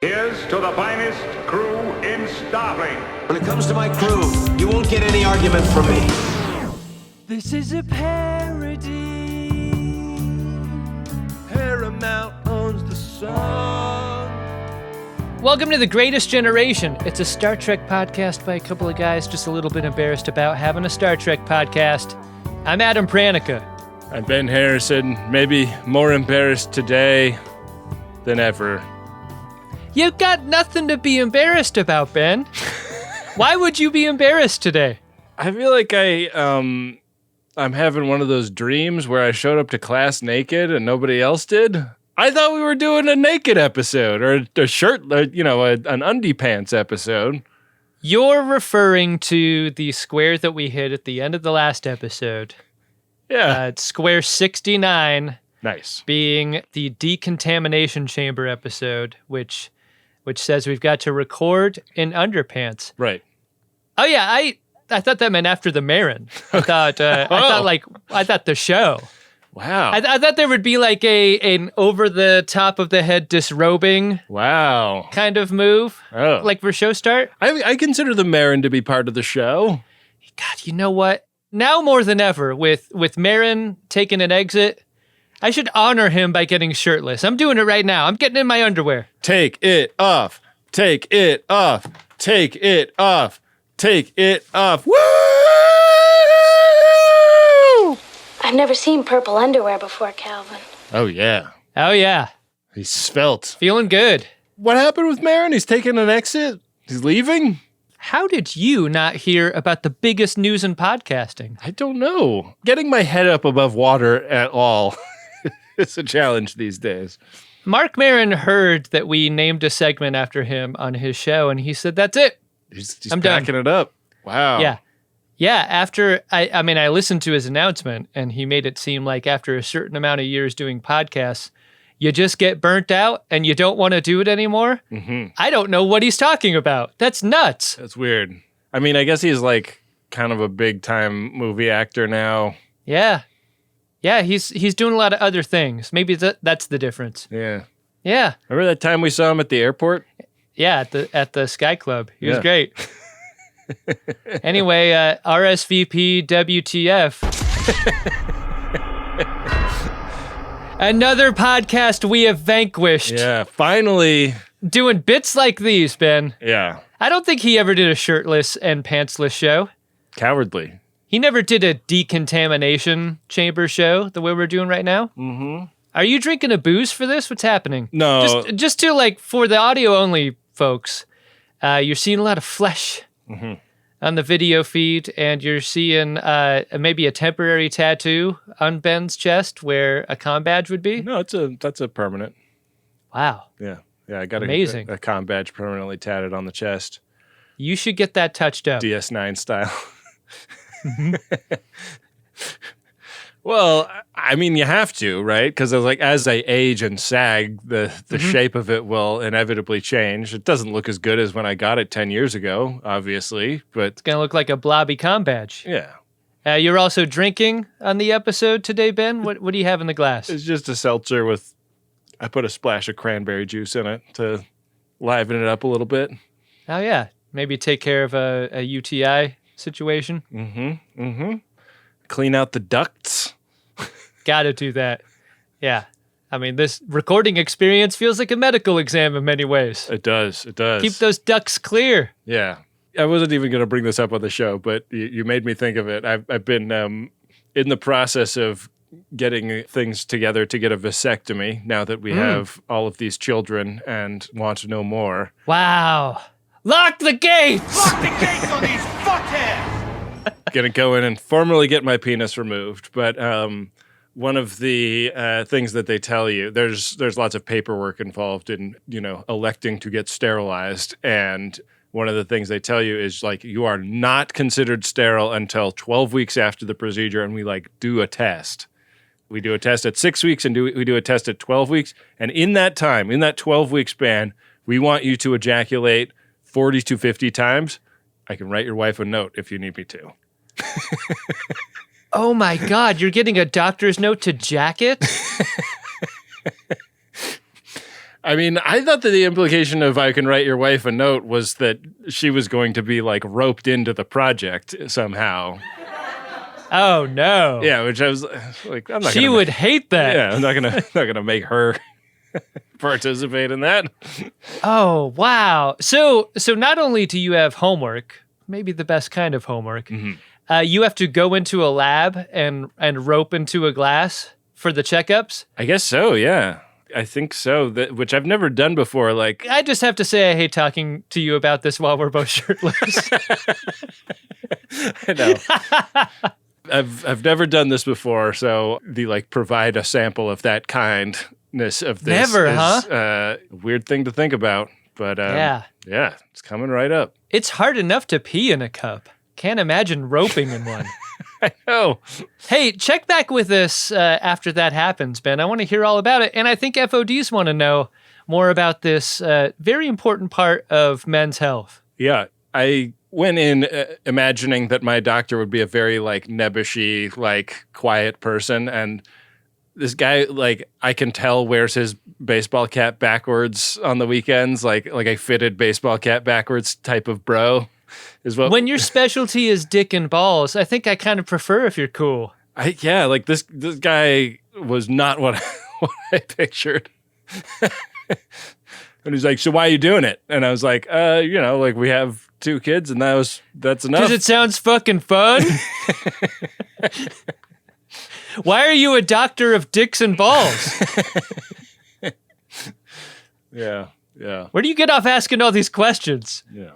Here's to the finest crew in Starfleet. When it comes to my crew, you won't get any argument from me. This is a parody. Paramount owns the song. Welcome to The Greatest Generation. It's a Star Trek podcast by a couple of guys just a little bit embarrassed about having a Star Trek podcast. I'm Adam Pranica. I'm Ben Harrison, maybe more embarrassed today than ever. You've got nothing to be embarrassed about, Ben. Why would you be embarrassed today? I feel like I'm having one of those dreams where I showed up to class naked and nobody else did. I thought we were doing a naked episode or a shirt, an undie pants episode. You're referring to the square that we hit at the end of the last episode. Yeah. Square 69. Nice. Being the decontamination chamber episode, which says we've got to record in underpants. Right. Oh yeah, I thought that meant after the Maron. I thought the show. Wow. I thought there would be like an over the top of the head disrobing. Wow. Kind of move. Oh. Like for show start. I consider the Maron to be part of the show. God, you know what? Now more than ever, with Maron taking an exit, I should honor him by getting shirtless. I'm doing it right now. I'm getting in my underwear. Take it off. Take it off. Take it off. Take it off. Woo! I've never seen purple underwear before, Calvin. Oh, yeah. Oh, yeah. He's svelte. Feeling good. What happened with Maron? He's taking an exit? He's leaving? How did you not hear about the biggest news in podcasting? I don't know. Getting my head up above water at all is a challenge these days. Marc Maron heard that we named a segment after him on his show, and he said, that's it. He's I'm packing done. it up. Wow. Yeah. Yeah, after, I listened to his announcement, and he made it seem like after a certain amount of years doing podcasts, you just get burnt out and you don't want to do it anymore. Mm-hmm. I don't know what he's talking about. That's nuts. That's weird. I mean, I guess he's like kind of a big-time movie actor now. Yeah. Yeah, he's doing a lot of other things. Maybe that's the difference. Yeah. Yeah. Remember that time we saw him at the airport? Yeah, at the Sky Club. He was Yeah. great. Anyway, RSVP WTF. Another podcast we have vanquished. Yeah, finally. Doing bits like these, Ben. Yeah. I don't think he ever did a shirtless and pantsless show. Cowardly. He never did a decontamination chamber show the way we're doing right now. Mm-hmm. Are you drinking a booze for this? What's happening? No. Just to like for the audio only folks, you're seeing a lot of flesh on the video feed, and you're seeing maybe a temporary tattoo on Ben's chest where a comm badge would be. No, that's a permanent. Wow. Yeah. Yeah, I got Amazing. a comm badge permanently tatted on the chest. You should get that touched up. DS9 style. Well, I mean, you have to, right? Because like as I age and sag, the shape of it will inevitably change. It doesn't look as good as when I got it 10 years ago, obviously, but It's going to look like a blobby comm badge. yeah. You're also drinking on the episode today, Ben? What do you have in the glass? It's just a seltzer with, I put a splash of cranberry juice in it to liven it up a little bit. Oh, yeah. Maybe take care of a UTI situation. Clean out the ducts. Gotta do that. Yeah. I mean, this recording experience feels like a medical exam in many ways. It does. It does. Keep those ducts clear. Yeah. I wasn't even going to bring this up on the show, but you made me think of it. I've been in the process of getting things together to get a vasectomy now that we have all of these children and want to know more. Wow. Lock the gates! Lock the gates on these fuckheads! Gonna go in and formally get my penis removed, but one of the things that they tell you, there's lots of paperwork involved in, electing to get sterilized, and one of the things they tell you is like you are not considered sterile until 12 weeks after the procedure, and we like do a test. We do a test at 6 weeks and we do a test at 12 weeks, and in that time, in that 12-week span, we want you to ejaculate 40 to 50 times. I can write your wife a note if you need me to. Oh my God, you're getting a doctor's note to jack it? I mean, I thought that the implication of I can write your wife a note was that she was going to be like roped into the project somehow. Oh no. Yeah, which I was like, I'm not. She would hate that. Yeah, I'm not gonna make her participate in that. Oh wow. So not only do you have homework, maybe the best kind of homework, you have to go into a lab and rope into a glass for the checkups. I guess so. Yeah. I think so, which I've never done before. Like, I just have to say I hate talking to you about this while we're both shirtless. I know. I've never done this before, so the like provide a sample of that kindness of this Never, is a weird thing to think about. But yeah, it's coming right up. It's hard enough to pee in a cup. Can't imagine roping in one. I know. Hey, check back with us after that happens, Ben. I want to hear all about it. And I think FODs want to know more about this very important part of men's health. Yeah. I went in imagining that my doctor would be a very like nebbishy, like quiet person. And this guy, like, I can tell wears his baseball cap backwards on the weekends, like a fitted baseball cap backwards type of bro. Is what when your specialty is dick and balls, I think I kind of prefer if you're cool. Like this guy was not what I pictured. And he's like, "So why are you doing it?" And I was like, like we have 2 kids, and that's enough." Because it sounds fucking fun. Why are you a doctor of dicks and balls? Yeah. Where do you get off asking all these questions? Yeah.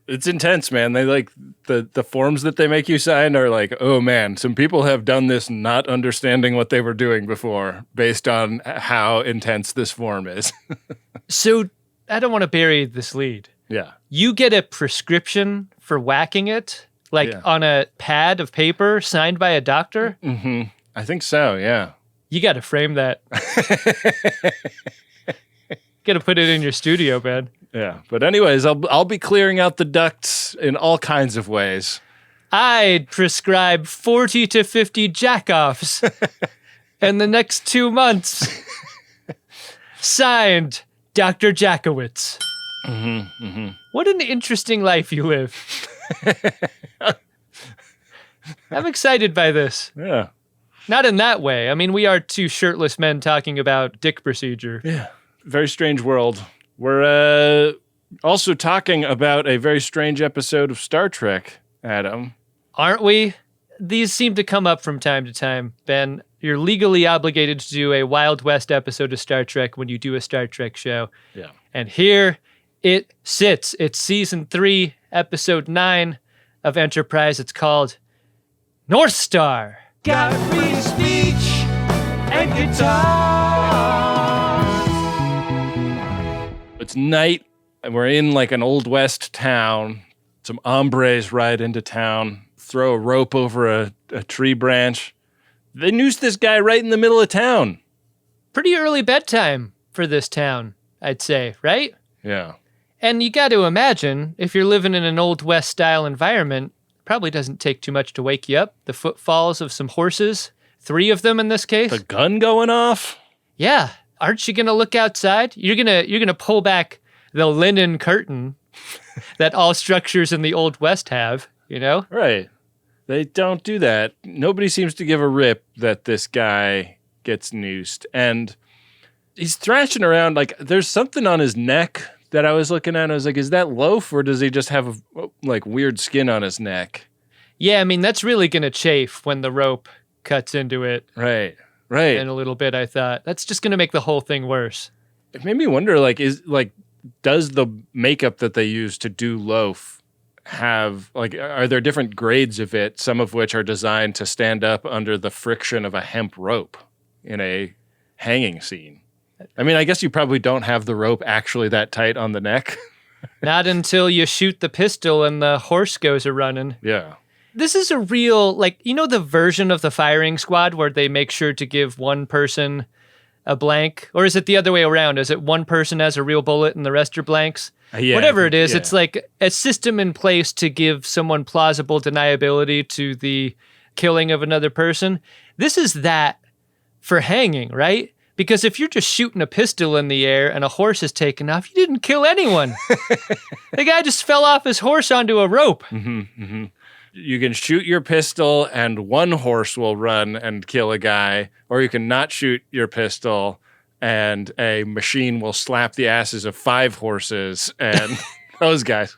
It's intense, man. They like the forms that they make you sign are like, oh man, some people have done this not understanding what they were doing before based on how intense this form is. So I don't want to bury this lead. Yeah. You get a prescription for whacking it, on a pad of paper signed by a doctor? Mm-hmm. I think so, yeah. You got to frame that. Got to put it in your studio, man. Yeah, but anyways, I'll be clearing out the ducts in all kinds of ways. I'd prescribe 40 to 50 jackoffs in the next 2 months. Signed, Dr. Jackowitz. Mm-hmm, mm-hmm. What an interesting life you live. I'm excited by this. Yeah. Not in that way. I mean, we are 2 shirtless men talking about dick procedure. Yeah. Very strange world. We're also talking about a very strange episode of Star Trek, Adam. Aren't we? These seem to come up from time to time, Ben. You're legally obligated to do a Wild West episode of Star Trek when you do a Star Trek show. Yeah. And here it sits. It's season 3, episode 9 of Enterprise. It's called North Star. Got free speech and guitar. It's night, and we're in like an Old West town. Some hombres ride into town, throw a rope over a tree branch. They noose this guy right in the middle of town. Pretty early bedtime for this town, I'd say, right? Yeah. And you got to imagine, if you're living in an Old West style environment, probably doesn't take too much to wake you up. The footfalls of some horses, 3 of them in this case. The gun going off? Yeah. Aren't you going to look outside? You're going to pull back the linen curtain that all structures in the Old West have, you know? Right. They don't do that. Nobody seems to give a rip that this guy gets noosed. And he's thrashing around like there's something on his neck that I was looking at. And I was like, is that loaf or does he just have like weird skin on his neck? Yeah, I mean, that's really going to chafe when the rope cuts into it. Right. In a little bit, I thought. That's just going to make the whole thing worse. It made me wonder, does the makeup that they use to do loaf have, are there different grades of it, some of which are designed to stand up under the friction of a hemp rope in a hanging scene? I mean, I guess you probably don't have the rope actually that tight on the neck. Not until you shoot the pistol and the horse goes a-running. Yeah. This is a real, the version of the firing squad where they make sure to give one person a blank? Or is it the other way around? Is it one person has a real bullet and the rest are blanks? Yeah, whatever it is, it's like a system in place to give someone plausible deniability to the killing of another person. This is that for hanging, right? Because if you're just shooting a pistol in the air and a horse is taken off, you didn't kill anyone. The guy just fell off his horse onto a rope. You can shoot your pistol and one horse will run and kill a guy, or you can not shoot your pistol and a machine will slap the asses of 5 horses and those guys.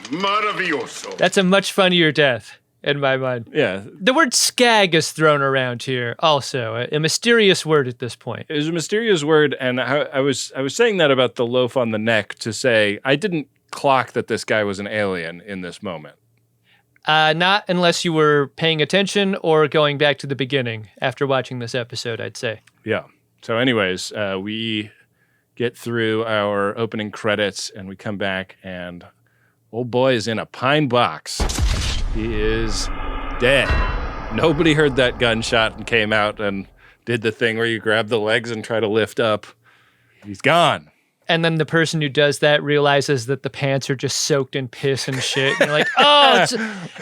Maravilloso. That's a much funnier death in my mind. Yeah. The word scag is thrown around here also, a mysterious word at this point. It was a mysterious word, and I was saying that about the loaf on the neck to say I didn't clock that this guy was an alien in this moment. Not unless you were paying attention or going back to the beginning after watching this episode, I'd say. Yeah. So anyways, we get through our opening credits and we come back and old boy is in a pine box. He is dead. Nobody heard that gunshot and came out and did the thing where you grab the legs and try to lift up. He's gone. And then the person who does that realizes that the pants are just soaked in piss and shit. And you're like, oh,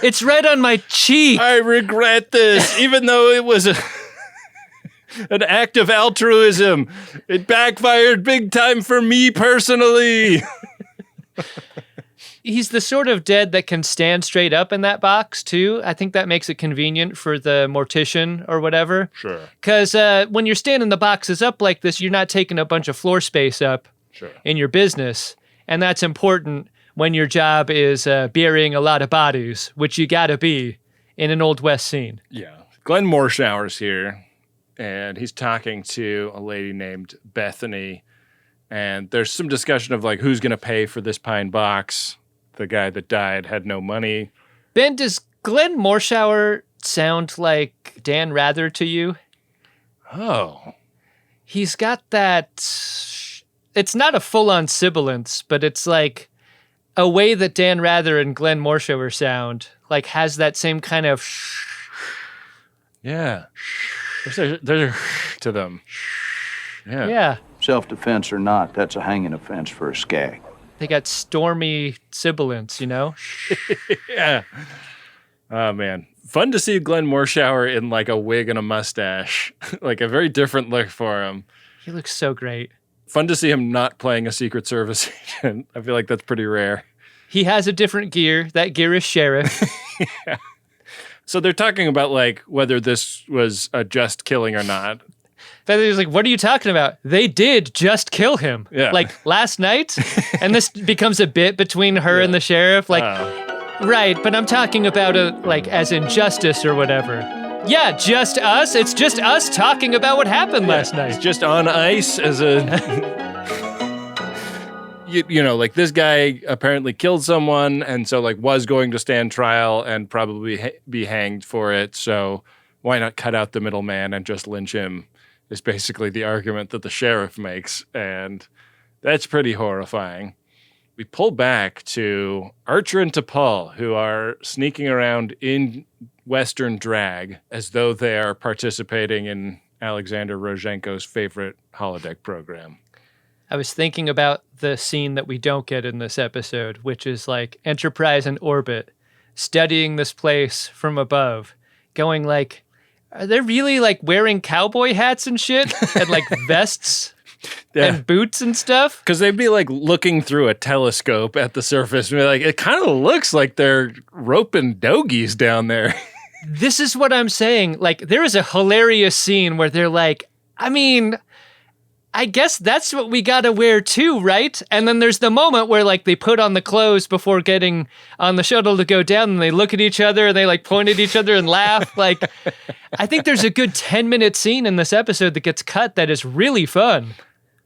it's right on my cheek. I regret this, even though it was an act of altruism. It backfired big time for me personally. He's the sort of dead that can stand straight up in that box, too. I think that makes it convenient for the mortician or whatever. Sure. Because when you're standing the boxes up like this, you're not taking a bunch of floor space up in your business. And that's important when your job is burying a lot of bodies, which you gotta be in an Old West scene. Yeah. Glenn Morshower's here, and he's talking to a lady named Bethany. And there's some discussion of, like, who's going to pay for this pine box. The guy that died had no money. Ben, does Glenn Morshower sound like Dan Rather to you? Oh. He's got that... It's not a full-on sibilance, but it's like a way that Dan Rather and Glenn Morshower sound, like has that same kind of... Yeah. There's a to them. Yeah. Yeah. Self-defense or not, that's a hanging offense for a skag. They got stormy sibilants, you know? Yeah. Oh, man. Fun to see Glenn Morshower in, like, a wig and a mustache. Like, a very different look for him. He looks so great. Fun to see him not playing a Secret Service agent. I feel like that's pretty rare. He has a different gear. That gear is sheriff. Yeah. So they're talking about, like, whether this was a just killing or not. Feather's like, what are you talking about? They did just kill him. Yeah. Like, last night? And this becomes a bit between her and the sheriff. Like, right, but I'm talking about it, like, as in justice or whatever. Yeah, just us? It's just us talking about what happened last night. It's just on ice as a... you know, like, this guy apparently killed someone and so, like, was going to stand trial and probably be hanged for it. So why not cut out the middleman and just lynch him? Is basically the argument that the sheriff makes, and that's pretty horrifying. We pull back to Archer and T'Pol, who are sneaking around in Western drag as though they are participating in Alexander Rozhenko's favorite holodeck program. I was thinking about the scene that we don't get in this episode, which is like Enterprise in orbit, studying this place from above, going like, are they really like wearing cowboy hats and shit and like vests and boots and stuff? Because they'd be like looking through a telescope at the surface and be like, it kind of looks like they're roping dogies down there. This is what I'm saying. Like, there is a hilarious scene where they're like, I mean, I guess that's what we gotta wear too, right? And then there's the moment where like they put on the clothes before getting on the shuttle to go down and they look at each other and they like point at each other and laugh. Like, I think there's a good 10-minute scene in this episode that gets cut that is really fun.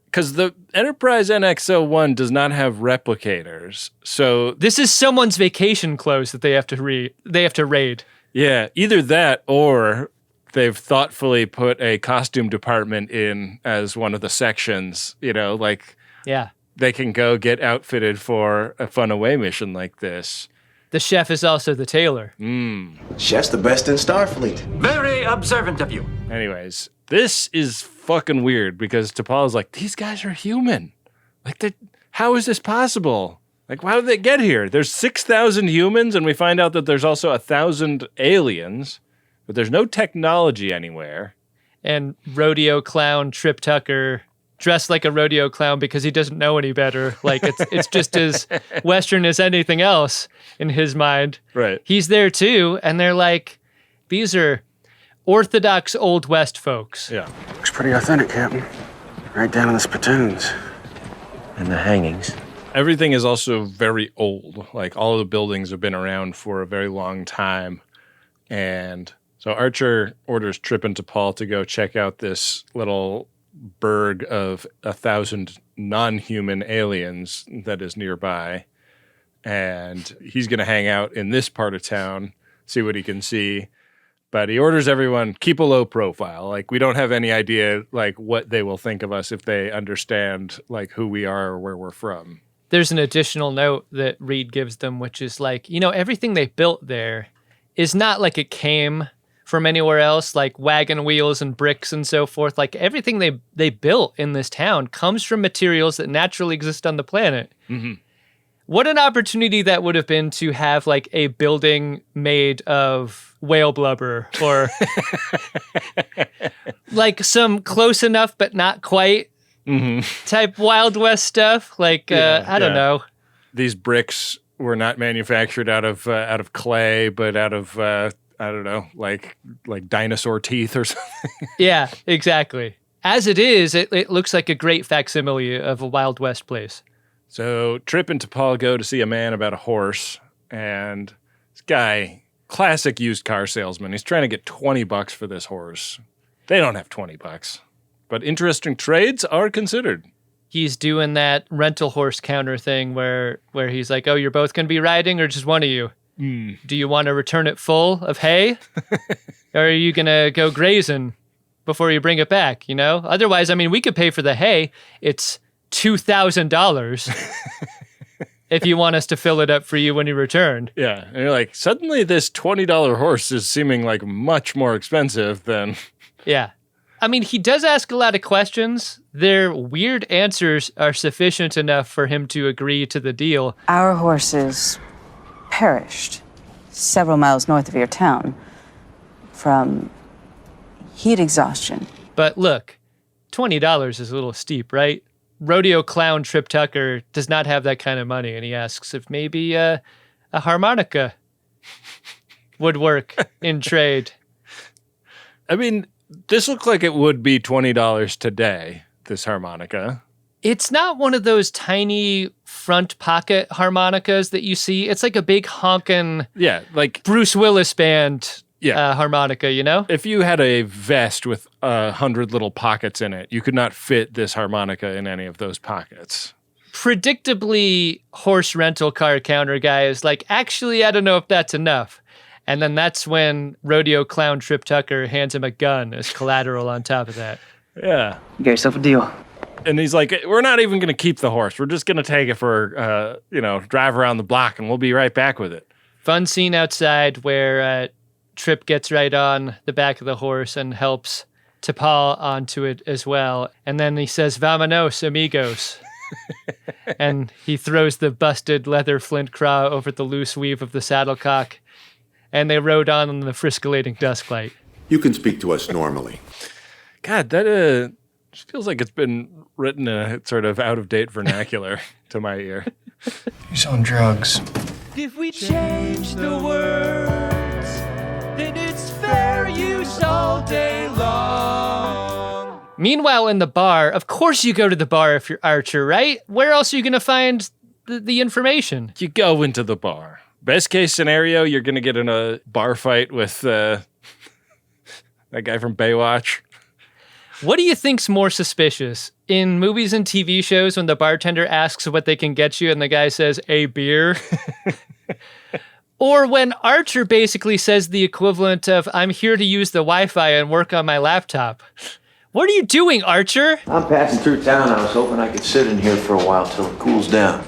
Because the Enterprise NX-01 does not have replicators, so... This is someone's vacation clothes that they have to raid. Yeah, either that or... They've thoughtfully put a costume department in as one of the sections, you know, like they can go get outfitted for a fun away mission like this. The chef is also the tailor. Chef's the best in Starfleet. Very observant of you. Anyways, this is fucking weird because T'Pol's like, these guys are human. Like, how is this possible? Like, how did they get here? There's 6,000 humans and we find out that there's also 1,000 aliens. But there's no technology anywhere. and rodeo clown Trip Tucker dressed like a rodeo clown because he doesn't know any better. Like it's just as Western as anything else in his mind. Right. He's there too, and they're like, these are orthodox Old West folks. Yeah. Looks pretty authentic, Captain. Right down to the spittoons. And the hangings. Everything is also very old. Like all of the buildings have been around for a very long time. And so Archer orders Trip and T'Pol to go check out this little burg of 1,000 non-human aliens that is nearby. And he's going to hang out in this part of town, see what he can see. But he orders everyone, keep a low profile. Like, we don't have any idea, like, what they will think of us if they understand, like, who we are or where we're from. There's an additional note that Reed gives them, which is like, everything they built there is not like it came from anywhere else, like wagon wheels and bricks and so forth. Like, everything they built in this town comes from materials that naturally exist on the planet. Mm-hmm. What an opportunity that would have been to have, like, a building made of whale blubber or like some close enough but not quite type Wild West stuff. Like, I don't know. These bricks were not manufactured out of clay, but out of I don't know, like dinosaur teeth or something. Yeah, exactly. As it is, it looks like a great facsimile of a Wild West place. So Trip and T'Pol go to see a man about a horse, and this guy, classic used car salesman, he's trying to get $20 for this horse. They don't have $20, but interesting trades are considered. He's doing that rental horse counter thing where he's like, oh, you're both going to be riding or just one of you? Do you want to return it full of hay? Or are you going to go grazing before you bring it back, Otherwise, I mean, we could pay for the hay. It's $2,000 if you want us to fill it up for you when you return. Yeah. And you're like, suddenly this $20 horse is seeming like much more expensive than... Yeah. I mean, he does ask a lot of questions. Their weird answers are sufficient enough for him to agree to the deal. Our horses perished several miles north of your town from heat exhaustion. But look, $20 is a little steep, right? Rodeo clown Trip Tucker does not have that kind of money, and he asks if maybe a harmonica would work in trade. I mean, this looks like it would be $20 today, this harmonica. It's not one of those tiny front pocket harmonicas that you see. It's like a big honkin', like Bruce Willis band harmonica, If you had a vest with 100 little pockets in it, you could not fit this harmonica in any of those pockets. Predictably, horse rental car counter guy is like, actually, I don't know if that's enough. And then that's when rodeo clown Trip Tucker hands him a gun as collateral on top of that. Yeah. You got yourself a deal. And he's like, we're not even going to keep the horse. We're just going to take it for, drive around the block, and we'll be right back with it. Fun scene outside where Trip gets right on the back of the horse and helps T'Pol onto it as well. And then he says, "Vamonos, amigos." And he throws the busted leather flint craw over the loose weave of the saddlecock. And they rode on in the friscolating dusklight. You can speak to us normally. God, that feels like it's been written in a sort of out-of-date vernacular to my ear. He's on drugs. If we change the words, then it's fair use all day long. Meanwhile, in the bar, of course you go to the bar if you're Archer, right? Where else are you going to find the information? You go into the bar. Best case scenario, you're going to get in a bar fight with that guy from Baywatch. What do you think's more suspicious? In movies and TV shows, when the bartender asks what they can get you and the guy says, "A beer"? Or when Archer basically says the equivalent of, "I'm here to use the Wi-Fi and work on my laptop"? What are you doing, Archer? I'm passing through town. I was hoping I could sit in here for a while till it cools down.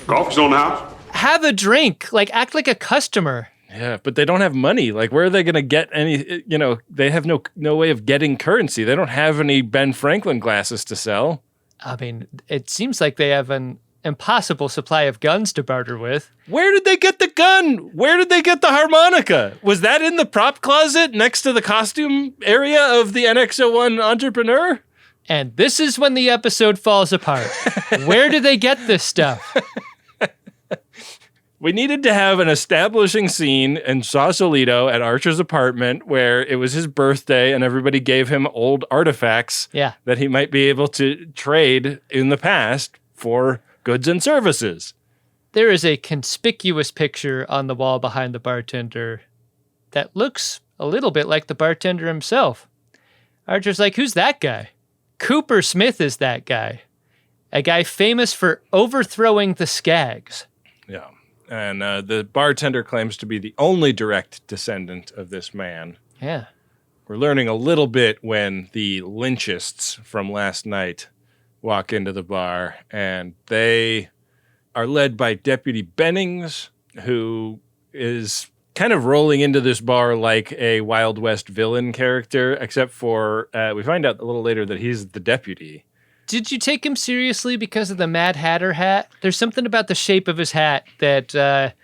Coffee's on the house. Have a drink. Like, act like a customer. Yeah, but they don't have money. Like, where are they going to get any, they have no way of getting currency. They don't have any Ben Franklin glasses to sell. I mean, it seems like they have an impossible supply of guns to barter with. Where did they get the gun? Where did they get the harmonica? Was that in the prop closet next to the costume area of the NX-01 Entrepreneur? And this is when the episode falls apart. Where did they get this stuff? We needed to have an establishing scene in Sausalito at Archer's apartment where it was his birthday and everybody gave him old artifacts that he might be able to trade in the past for goods and services. There is a conspicuous picture on the wall behind the bartender that looks a little bit like the bartender himself. Archer's like, who's that guy? Cooper Smith is that guy. A guy famous for overthrowing the Scaggs. Yeah. And the bartender claims to be the only direct descendant of this man. Yeah. We're learning a little bit when the lynchists from last night walk into the bar, and they are led by Deputy Bennings, who is kind of rolling into this bar like a Wild West villain character, except for we find out a little later that he's the deputy. Did you take him seriously because of the Mad Hatter hat? There's something about the shape of his hat that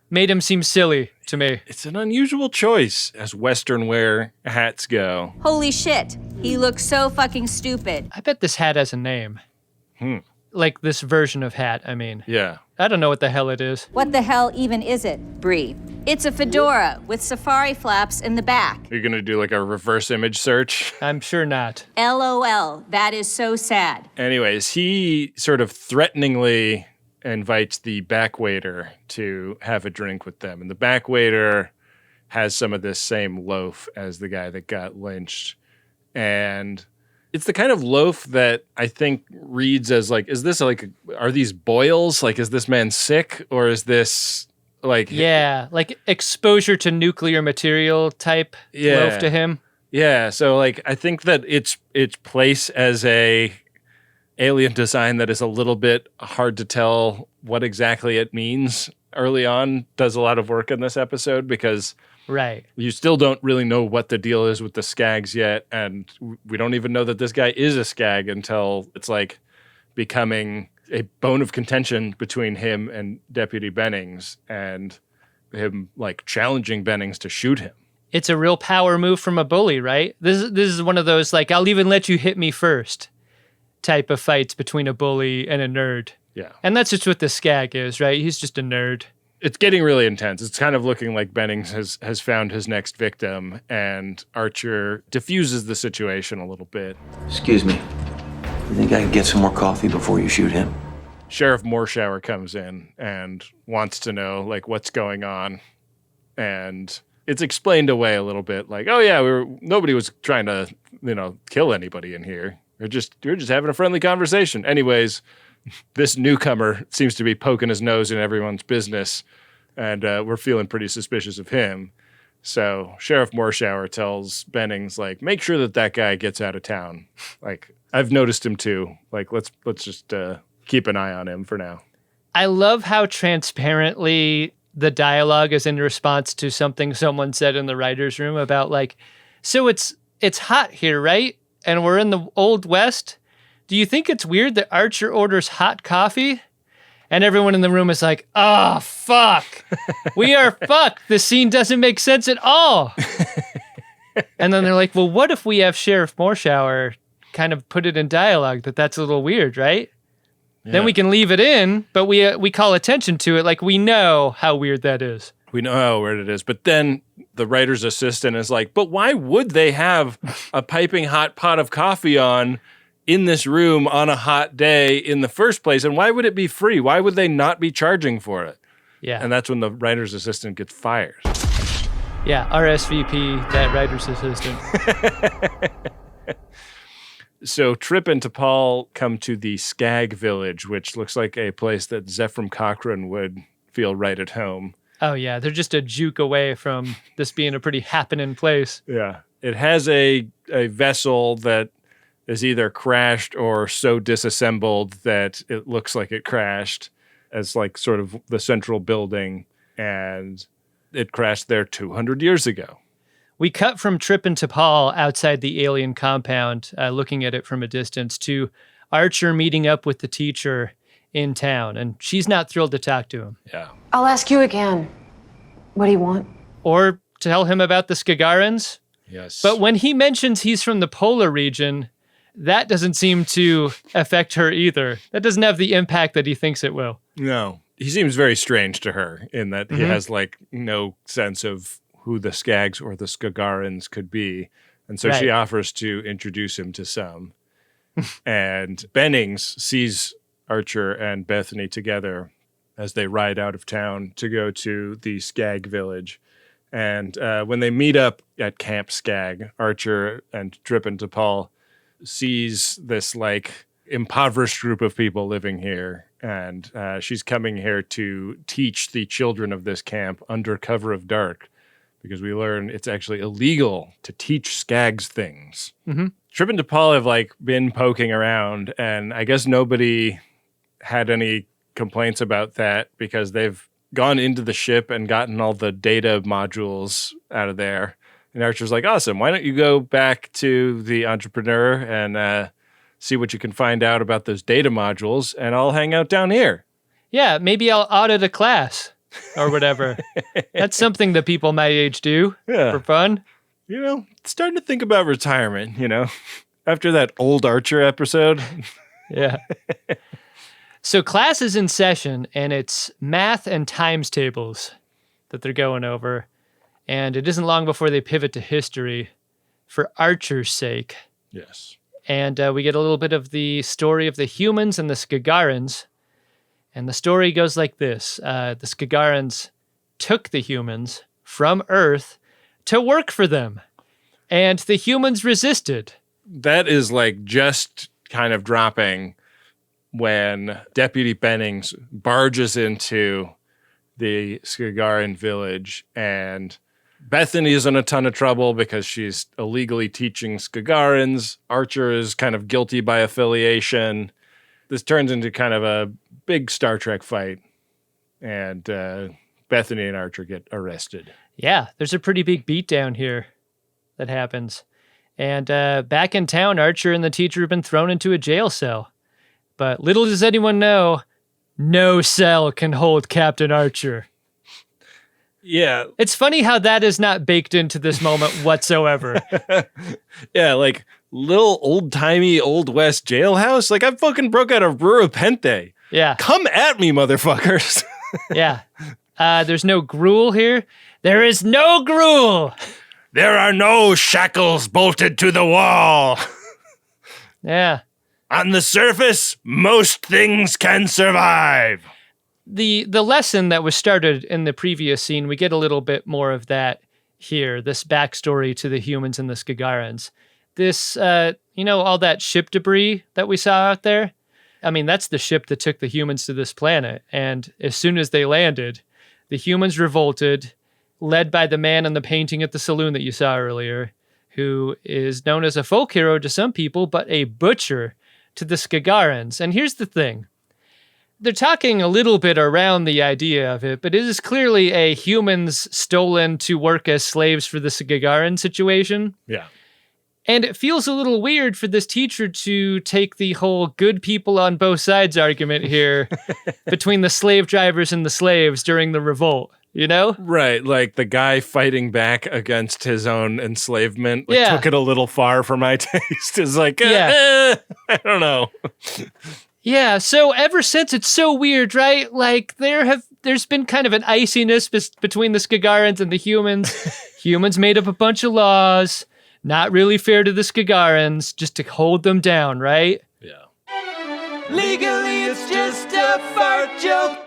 made him seem silly to me. It's an unusual choice as Western wear hats go. Holy shit. He looks so fucking stupid. I bet this hat has a name. Like this version of hat, I mean. Yeah. I don't know what the hell it is. What the hell even is it, Bree? It's a fedora with safari flaps in the back. You're going to do like a reverse image search? I'm sure not. LOL. That is so sad. Anyways, he sort of threateningly invites the back waiter to have a drink with them. And the back waiter has some of this same loaf as the guy that got lynched. And it's the kind of loaf that I think reads as like, is this like, are these boils? Like, is this man sick? Or is this like... Yeah, like exposure to nuclear material type loaf to him. Yeah, so like, I think that its place as a alien design that is a little bit hard to tell what exactly it means early on does a lot of work in this episode because... Right. You still don't really know what the deal is with the Scaggs yet, and we don't even know that this guy is a Scagg until it's like becoming a bone of contention between him and Deputy Bennings, and him like challenging Bennings to shoot him. It's a real power move from a bully, right? This is one of those like I'll even let you hit me first type of fights between a bully and a nerd. Yeah. And that's just what the Scagg is, right? He's just a nerd. It's getting really intense. It's kind of looking like Bennings has found his next victim, and Archer diffuses the situation a little bit. Excuse me. You think I can get some more coffee before you shoot him? Sheriff Morshower comes in and wants to know like what's going on, and it's explained away a little bit, like, oh yeah, nobody was trying to kill anybody in here. We're just having a friendly conversation. Anyways. This newcomer seems to be poking his nose in everyone's business, and we're feeling pretty suspicious of him. So Sheriff Morshower tells Bennings, like, make sure that guy gets out of town. Like, I've noticed him too. Like, let's just keep an eye on him for now. I love how transparently the dialogue is in response to something someone said in the writer's room about, like, so it's hot here, right? And we're in the Old West. Do you think it's weird that Archer orders hot coffee? And everyone in the room is like, oh, fuck. We are fucked. This scene doesn't make sense at all. And then they're like, well, what if we have Sheriff Morshower kind of put it in dialogue that's a little weird, right? Yeah. Then we can leave it in, but we call attention to it like we know how weird that is. We know how weird it is. But then the writer's assistant is like, but why would they have a piping hot pot of coffee on in this room on a hot day in the first place? And why would it be free? Why would they not be charging for it? Yeah. And that's when the writer's assistant gets fired. Yeah, RSVP, that writer's assistant. So Trip and T'Pol come to the Skagg village, which looks like a place that Zephram Cochrane would feel right at home. Oh, yeah. They're just a juke away from this being a pretty happening place. Yeah. It has a vessel that is either crashed or so disassembled that it looks like it crashed as like sort of the central building, and it crashed there 200 years ago. We cut from Trip and T'Pol outside the alien compound, looking at it from a distance, to Archer meeting up with the teacher in town, and she's not thrilled to talk to him. Yeah. I'll ask you again. What do you want? Or tell him about the Skagarans. Yes. But when he mentions he's from the polar region, that doesn't seem to affect her either. That doesn't have the impact that he thinks it will. No. He seems very strange to her in that he has like no sense of who the Scaggs or the Skagarans could be. And so she offers to introduce him to some. And Bennings sees Archer and Bethany together as they ride out of town to go to the Skagg village. And when they meet up at Camp Skagg, Archer and Trip and T'Pol sees this like impoverished group of people living here. And she's coming here to teach the children of this camp under cover of dark, because we learn it's actually illegal to teach Scaggs things. Mm-hmm. Trip and T'Pol have like been poking around, and I guess nobody had any complaints about that because they've gone into the ship and gotten all the data modules out of there. And Archer's like, awesome, why don't you go back to the entrepreneur and see what you can find out about those data modules, and I'll hang out down here. Yeah, maybe I'll audit a class or whatever. That's something that people my age do for fun. You know, starting to think about retirement, you know, after that old Archer episode. Yeah. So class is in session, and it's math and times tables that they're going over. And it isn't long before they pivot to history for Archer's sake. Yes. And we get a little bit of the story of the humans and the Skagarans. And the story goes like this. The Skagarans took the humans from Earth to work for them. And the humans resisted. That is like just kind of dropping when Deputy Bennings barges into the Skagaran village, and Bethany is in a ton of trouble because she's illegally teaching Skagarans. Archer is kind of guilty by affiliation. This turns into kind of a big Star Trek fight, and Bethany and Archer get arrested. Yeah, there's a pretty big beatdown here that happens. And back in town, Archer and the teacher have been thrown into a jail cell. But little does anyone know, no cell can hold Captain Archer. Yeah. It's funny how that is not baked into this moment whatsoever. Yeah, like little old-timey Old West jailhouse. Like I fucking broke out of Rura Pente. Yeah. Come at me, motherfuckers. Yeah. There's no gruel here. There is no gruel. There are no shackles bolted to the wall. Yeah. On the surface, most things can survive. The lesson that was started in the previous scene, we get a little bit more of that here, this backstory to the humans and the Skagarans. This, all that ship debris that we saw out there, I mean, that's the ship that took the humans to this planet. And as soon as they landed, the humans revolted, led by the man in the painting at the saloon that you saw earlier, who is known as a folk hero to some people, but a butcher to the Skagarans. And here's the thing. They're talking a little bit around the idea of it, but it is clearly a humans stolen to work as slaves for the Skagaran situation. Yeah. And it feels a little weird for this teacher to take the whole good people on both sides argument here between the slave drivers and the slaves during the revolt, you know? Right, like the guy fighting back against his own enslavement took it a little far for my taste. It's like, I don't know. Yeah, so ever since, it's so weird, right? Like, there's been kind of an iciness between the Skagarans and the humans. Humans made up a bunch of laws, not really fair to the Skagarans, just to hold them down, right? Yeah. Legally, it's just a fart joke.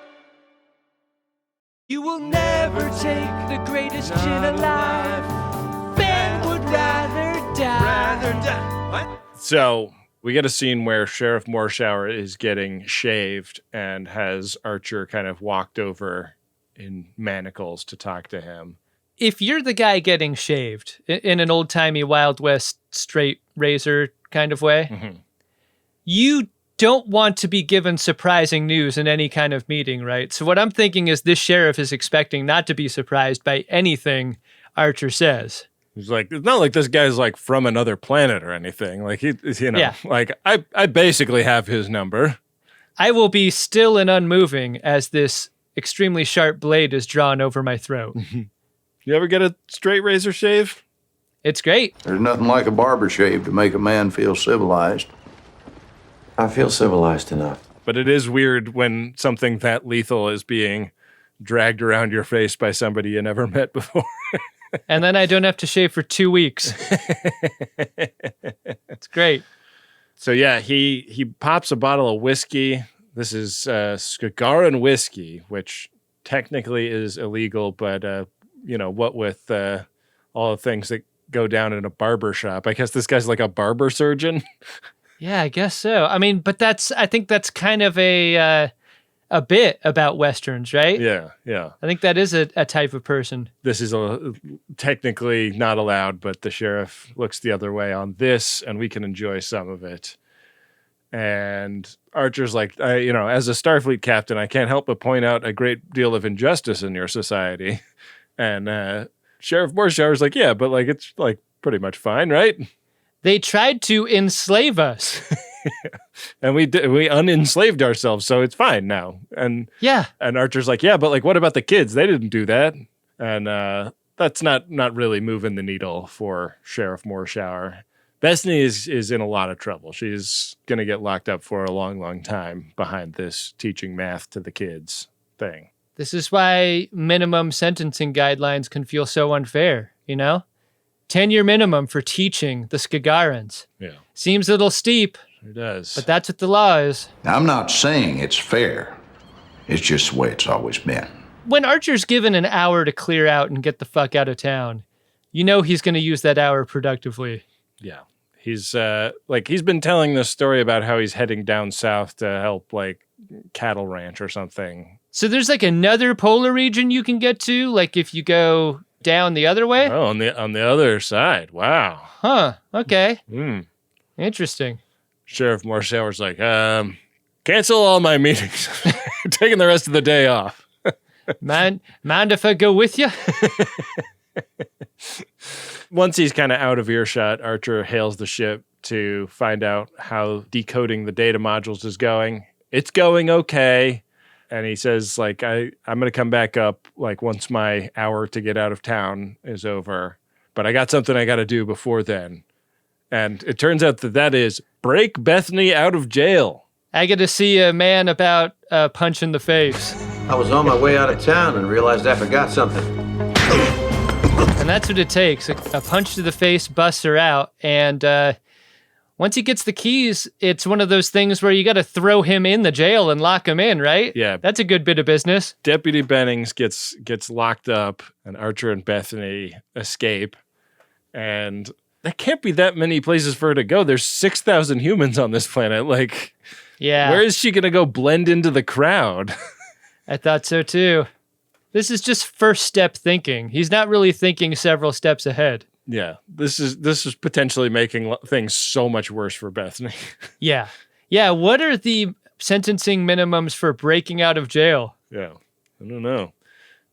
You will never take the greatest gin alive. Ben would rather die. What? So we get a scene where Sheriff Morshower is getting shaved and has Archer kind of walked over in manacles to talk to him. If you're the guy getting shaved in an old-timey Wild West straight razor kind of way, you don't want to be given surprising news in any kind of meeting, right? So what I'm thinking is this sheriff is expecting not to be surprised by anything Archer says. He's like, it's not like this guy's like from another planet or anything. Like like I basically have his number. I will be still and unmoving as this extremely sharp blade is drawn over my throat. You ever get a straight razor shave? It's great. There's nothing like a barber shave to make a man feel civilized. I feel civilized enough. But it is weird when something that lethal is being dragged around your face by somebody you never met before. And then I don't have to shave for 2 weeks. It's great. So yeah, he pops a bottle of whiskey. This is Skagaran whiskey, which technically is illegal, but what with all the things that go down in a barber shop. I guess this guy's like a barber surgeon. Yeah, I guess so. I mean, but I think that's kind of a bit about Westerns, right? Yeah. I think that is a type of person. This is technically not allowed, but the sheriff looks the other way on this, and we can enjoy some of it. And Archer's like, as a Starfleet captain, I can't help but point out a great deal of injustice in your society. And Sheriff Morshower's like, yeah, but like it's like pretty much fine, right? They tried to enslave us. And we unenslaved ourselves, so it's fine now. And yeah. And Archer's like, yeah, but like what about the kids? They didn't do that. And that's not really moving the needle for Sheriff Morshower. Bethany is in a lot of trouble. She's going to get locked up for a long, long time behind this teaching math to the kids thing. This is why minimum sentencing guidelines can feel so unfair, 10-year minimum for teaching the Skagarans. Yeah. Seems a little steep. It does. But that's what the law is. Now, I'm not saying it's fair. It's just the way it's always been. When Archer's given an hour to clear out and get the fuck out of town, he's going to use that hour productively. Yeah. He's he's been telling this story about how he's heading down south to help like cattle ranch or something. So there's like another polar region you can get to, like if you go down the other way? Oh, on the other side. Wow. Huh. Okay. Interesting. Sheriff Morshower's like, cancel all my meetings. Taking the rest of the day off. Mind if I go with you? Once he's kind of out of earshot, Archer hails the ship to find out how decoding the data modules is going. It's going okay. And he says, like, I'm going to come back up, like, once my hour to get out of town is over. But I got something I got to do before then. And it turns out that is break Bethany out of jail. I get to see a man about a punch in the face. I was on my way out of town and realized I forgot something. And that's what it takes. A punch to the face busts her out. And once he gets the keys, it's one of those things where you got to throw him in the jail and lock him in, right? Yeah. That's a good bit of business. Deputy Bennings gets locked up, and Archer and Bethany escape. And there can't be that many places for her to go. There's 6,000 humans on this planet. Like, yeah. Where is she going to go blend into the crowd? I thought so too. This is just first step thinking. He's not really thinking several steps ahead. Yeah, this is potentially making things so much worse for Bethany. Yeah. What are the sentencing minimums for breaking out of jail? Yeah, I don't know.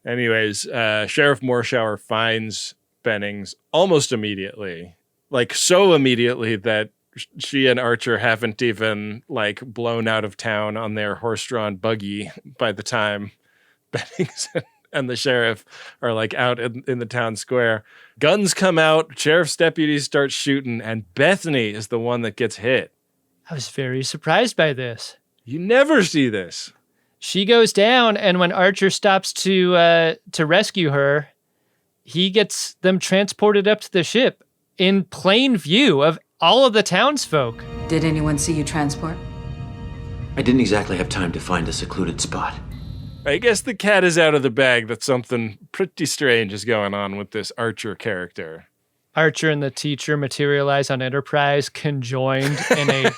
Anyways, Sheriff Morshower finds Bennings almost immediately, like so immediately that she and Archer haven't even like blown out of town on their horse-drawn buggy by the time Bennings and the sheriff are like out in the town square. Guns come out, sheriff's deputies start shooting, and Bethany is the one that gets hit. I was very surprised by this. You never see this. She goes down, and when Archer stops to rescue her, he gets them transported up to the ship in plain view of all of the townsfolk. Did anyone see you transport? I didn't exactly have time to find a secluded spot. I guess the cat is out of the bag that something pretty strange is going on with this Archer character. Archer and the teacher materialize on Enterprise conjoined in a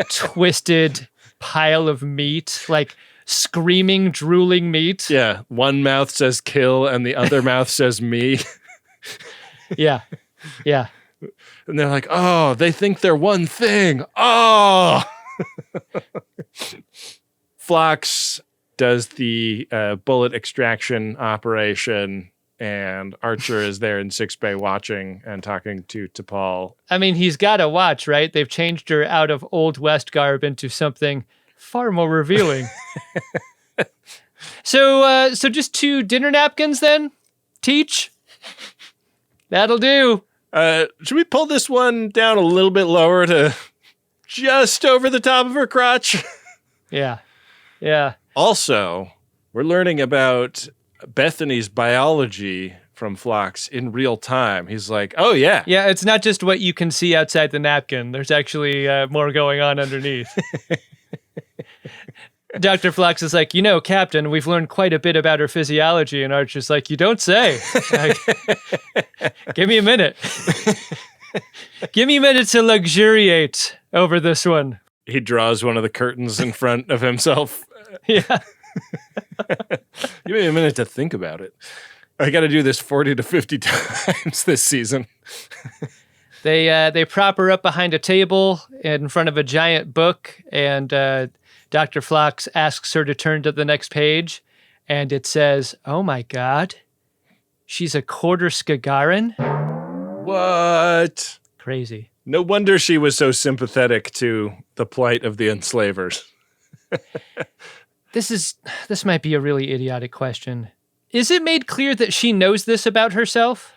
twisted pile of meat, like screaming, drooling meat. Yeah, one mouth says kill and the other mouth says me. Yeah. And they're like, oh, they think they're one thing. Oh! Phlox does the bullet extraction operation, and Archer is there in sickbay watching and talking to T'Pol. I mean, he's got to watch, right? They've changed her out of Old West garb into something Far more revealing. So just 2 dinner napkins then? Teach? That'll do. Should we pull this one down a little bit lower to just over the top of her crotch? Yeah. Also, we're learning about Bethany's biology from Phlox in real time. He's like, oh, yeah. Yeah, it's not just what you can see outside the napkin. There's actually more going on underneath. Dr. Phlox is like, Captain, we've learned quite a bit about her physiology. And Archer's like, you don't say. Give me a minute. Give me a minute to luxuriate over this one. He draws one of the curtains in front of himself. Yeah. Give me a minute to think about it. I got to do this 40 to 50 times this season. They prop her up behind a table in front of a giant book, and Dr. Phlox asks her to turn to the next page, and it says, oh my God, she's a quarter Skagaran? What? Crazy. No wonder she was so sympathetic to the plight of the enslavers. This might be a really idiotic question. Is it made clear that she knows this about herself?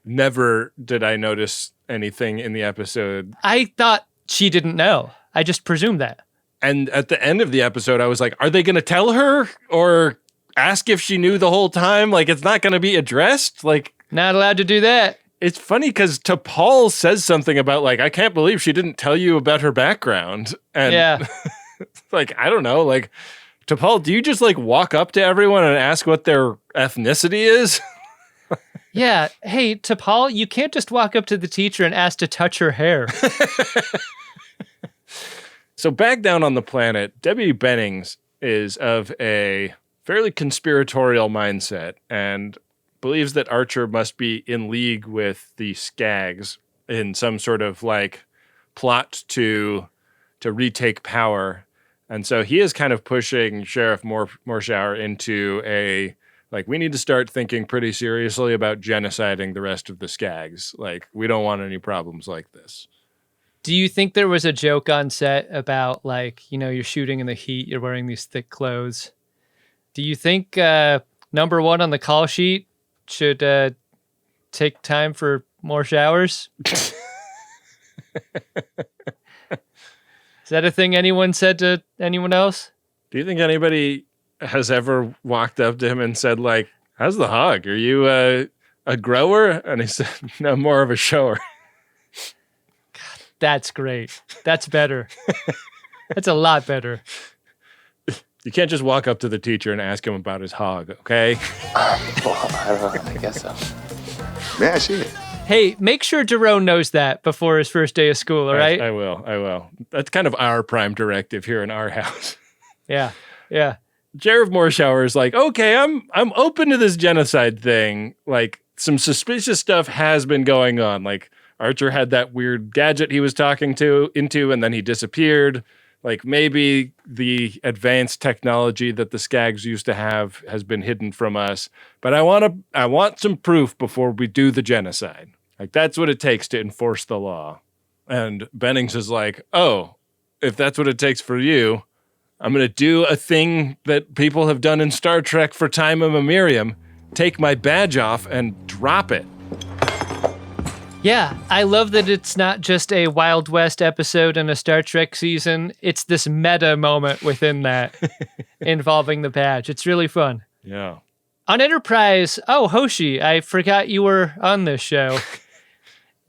Never did I notice anything in the episode. I thought she didn't know. I just presumed that. And at the end of the episode, I was like, are they going to tell her or ask if she knew the whole time? Like, it's not going to be addressed? Like, not allowed to do that. It's funny because T'Pol says something about, like, I can't believe she didn't tell you about her background. And yeah. Like, I don't know. Like, T'Pol, do you just, like, walk up to everyone and ask what their ethnicity is? Yeah. Hey, T'Pol, you can't just walk up to the teacher and ask to touch her hair. So back down on the planet, Debbie Bennings is of a fairly conspiratorial mindset and believes that Archer must be in league with the Scaggs in some sort of like plot to retake power. And so he is kind of pushing Sheriff Morshower into a, like, we need to start thinking pretty seriously about genociding the rest of the Scaggs. Like, we don't want any problems like this. Do you think there was a joke on set about, like, you're shooting in the heat, you're wearing these thick clothes? Do you think number 1 on the call sheet should take time for more showers? Is that a thing anyone said to anyone else? Do you think anybody has ever walked up to him and said, like, how's the hog? Are you a grower? And he said, no, more of a shower. That's great. That's better. That's a lot better. You can't just walk up to the teacher and ask him about his hog, okay? Well, I don't know. I guess so. Yeah, she. Hey, make sure Jerome knows that before his first day of school, all right? I will. That's kind of our prime directive here in our house. Yeah. Sheriff Morshower is like, okay, I'm open to this genocide thing. Like, some suspicious stuff has been going on. Like, Archer had that weird gadget he was talking into, and then he disappeared. Like, maybe the advanced technology that the Scaggs used to have has been hidden from us. But I want some proof before we do the genocide. Like, that's what it takes to enforce the law. And Bennings is like, oh, if that's what it takes for you, I'm going to do a thing that people have done in Star Trek for time immemorial. Take my badge off and drop it. Yeah, I love that it's not just a Wild West episode in a Star Trek season. It's this meta moment within that involving the badge. It's really fun. Yeah. On Enterprise, Hoshi, I forgot you were on this show,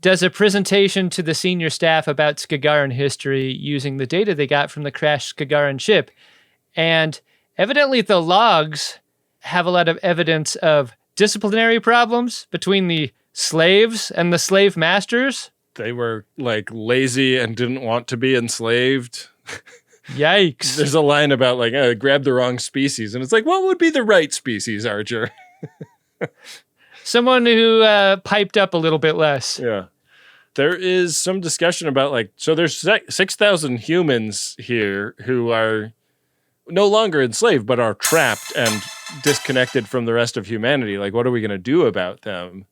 does a presentation to the senior staff about Skagaran history using the data they got from the crashed Skagaran ship. And evidently the logs have a lot of evidence of disciplinary problems between the slaves and the slave masters. They were like lazy and didn't want to be enslaved. Yikes. There's a line about like, grab the wrong species. And it's like, what would be the right species, Archer? Someone who piped up a little bit less. Yeah. There is some discussion about like, so there's 6,000 humans here who are no longer enslaved, but are trapped and disconnected from the rest of humanity. Like, what are we going to do about them?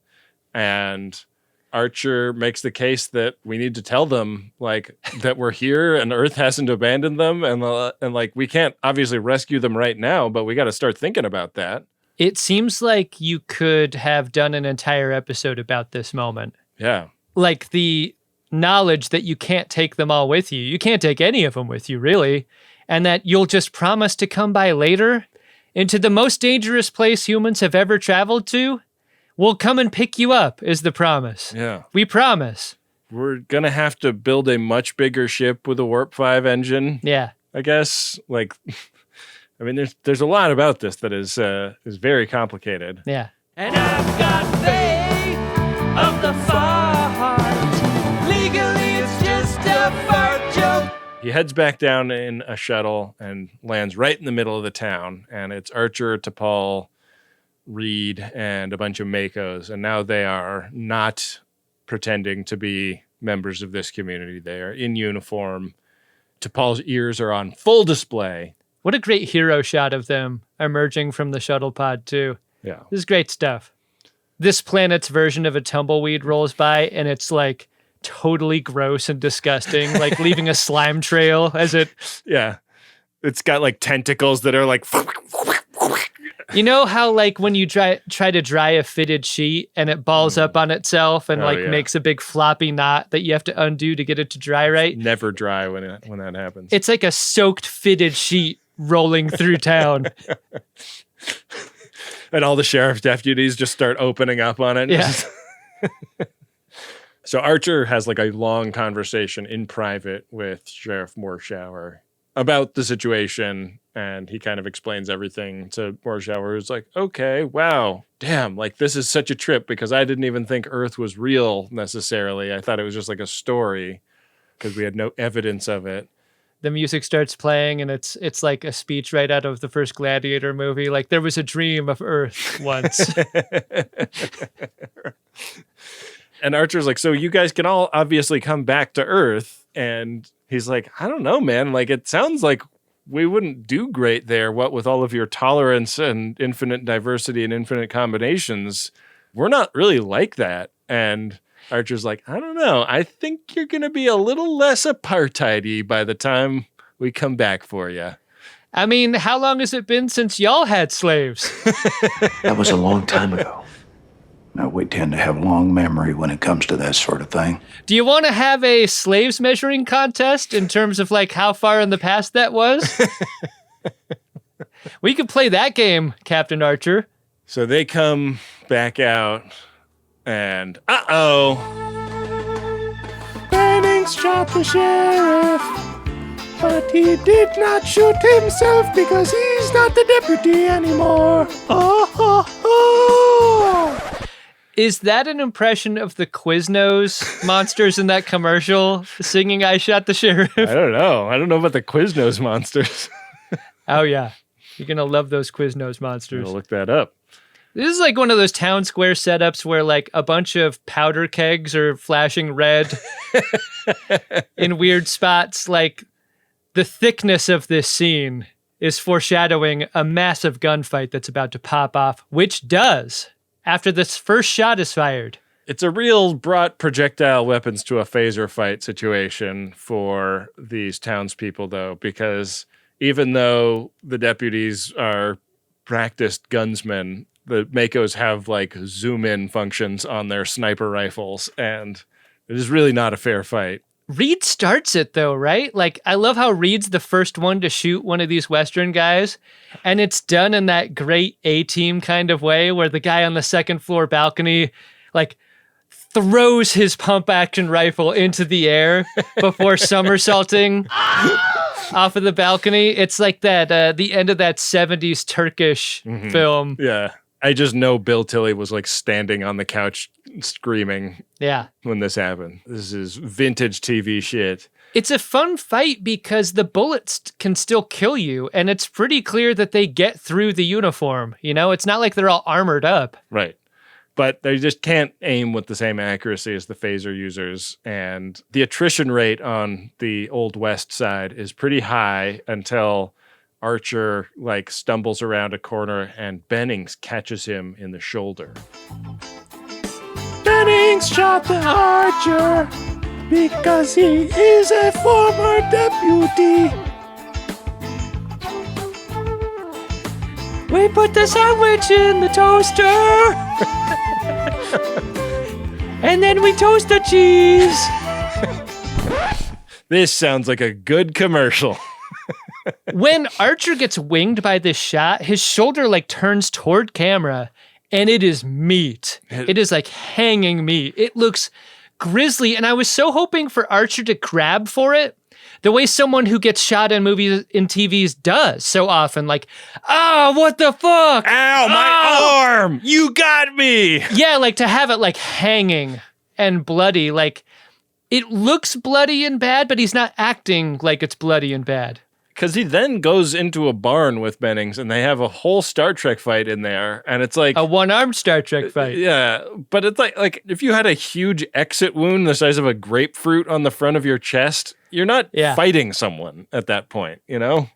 And Archer makes the case that we need to tell them, like, that we're here and Earth hasn't abandoned them. And like, we can't obviously rescue them right now, but we got to start thinking about that. It seems like you could have done an entire episode about this moment. Yeah. Like the knowledge that you can't take them all with you. You can't take any of them with you, really. And that you'll just promise to come by later into the most dangerous place humans have ever traveled to. We'll come and pick you up, is the promise. Yeah. We promise. We're going to have to build a much bigger ship with a Warp 5 engine. Yeah. I guess. Like, I mean, there's a lot about this that is very complicated. Yeah. And I've got faith of the fart. Legally, it's just a fart joke. He heads back down in a shuttle and lands right in the middle of the town. And it's Archer, T'Pol, Reed, and a bunch of Makos. And now they are not pretending to be members of this community. They are in uniform. T'Pol's ears are on full display. What a great hero shot of them emerging from the shuttle pod, too. Yeah. This is great stuff. This planet's version of a tumbleweed rolls by, and it's like totally gross and disgusting, like leaving a slime trail as it... Yeah. It's got like tentacles that are like... You know how like when you try to dry a fitted sheet and it balls up on itself and makes a big floppy knot that you have to undo to get it to dry right? Never dry when that happens. It's like a soaked fitted sheet rolling through town. And all the sheriff's deputies just start opening up on it. Yeah. So Archer has like a long conversation in private with Sheriff Morshower about the situation, and he kind of explains everything to Morshower, who's like, okay, wow, damn, like this is such a trip because I didn't even think Earth was real necessarily. I thought it was just like a story because we had no evidence of it. The music starts playing, and it's like a speech right out of the first Gladiator movie. Like, there was a dream of Earth once. And Archer's like, so you guys can all obviously come back to Earth. And he's like, I don't know, man. Like, it sounds like we wouldn't do great there. What with all of your tolerance and infinite diversity and infinite combinations, we're not really like that. And Archer's like, I don't know. I think you're going to be a little less apartheid-y by the time we come back for you. I mean, how long has it been since y'all had slaves? That was a long time ago. Now, we tend to have long memory when it comes to that sort of thing. Do you want to have a slaves measuring contest in terms of like how far in the past that was? We could play that game, Captain Archer. So they come back out and uh-oh. Bannings shot the sheriff, but he did not shoot himself because he's not the deputy anymore. Oh, oh, oh. Is that an impression of the Quiznos monsters in that commercial singing I Shot the Sheriff? I don't know. I don't know about the Quiznos monsters. Oh, yeah. You're going to love those Quiznos monsters. I'll look that up. This is like one of those town square setups where like a bunch of powder kegs are flashing red in weird spots. Like the thickness of this scene is foreshadowing a massive gunfight that's about to pop off, which does after this first shot is fired. It's a real brought projectile weapons to a phaser fight situation for these townspeople, though, because even though the deputies are practiced gunsmen, the Makos have like zoom in functions on their sniper rifles, and it is really not a fair fight. Reed starts it though, right? Like, I love how Reed's the first one to shoot one of these Western guys, and it's done in that great A-team kind of way where the guy on the second floor balcony, like, throws his pump action rifle into the air before somersaulting off of the balcony. It's like that, the end of that 70s Turkish film. Yeah. I just know Bill Tilley was like standing on the couch screaming when this happened. This is vintage TV shit. It's a fun fight because the bullets can still kill you, and it's pretty clear that they get through the uniform. You know, it's not like they're all armored up. Right. But they just can't aim with the same accuracy as the phaser users. And the attrition rate on the Old West side is pretty high until Archer like stumbles around a corner and Bennings catches him in the shoulder. Bennings shot the Archer because he is a former deputy. We put the sandwich in the toaster. And then we toast the cheese. This sounds like a good commercial. When Archer gets winged by this shot, his shoulder like turns toward camera and it is meat. It is like hanging meat. It looks grisly. And I was so hoping for Archer to grab for it the way someone who gets shot in movies and TVs does so often. Like, oh, what the fuck? Ow, my arm! You got me! Yeah, like to have it like hanging and bloody. Like it looks bloody and bad, but he's not acting like it's bloody and bad. Because he then goes into a barn with Bennings and they have a whole Star Trek fight in there. And it's like... a one-armed Star Trek fight. Yeah, but it's like if you had a huge exit wound the size of a grapefruit on the front of your chest, you're not fighting someone at that point, you know?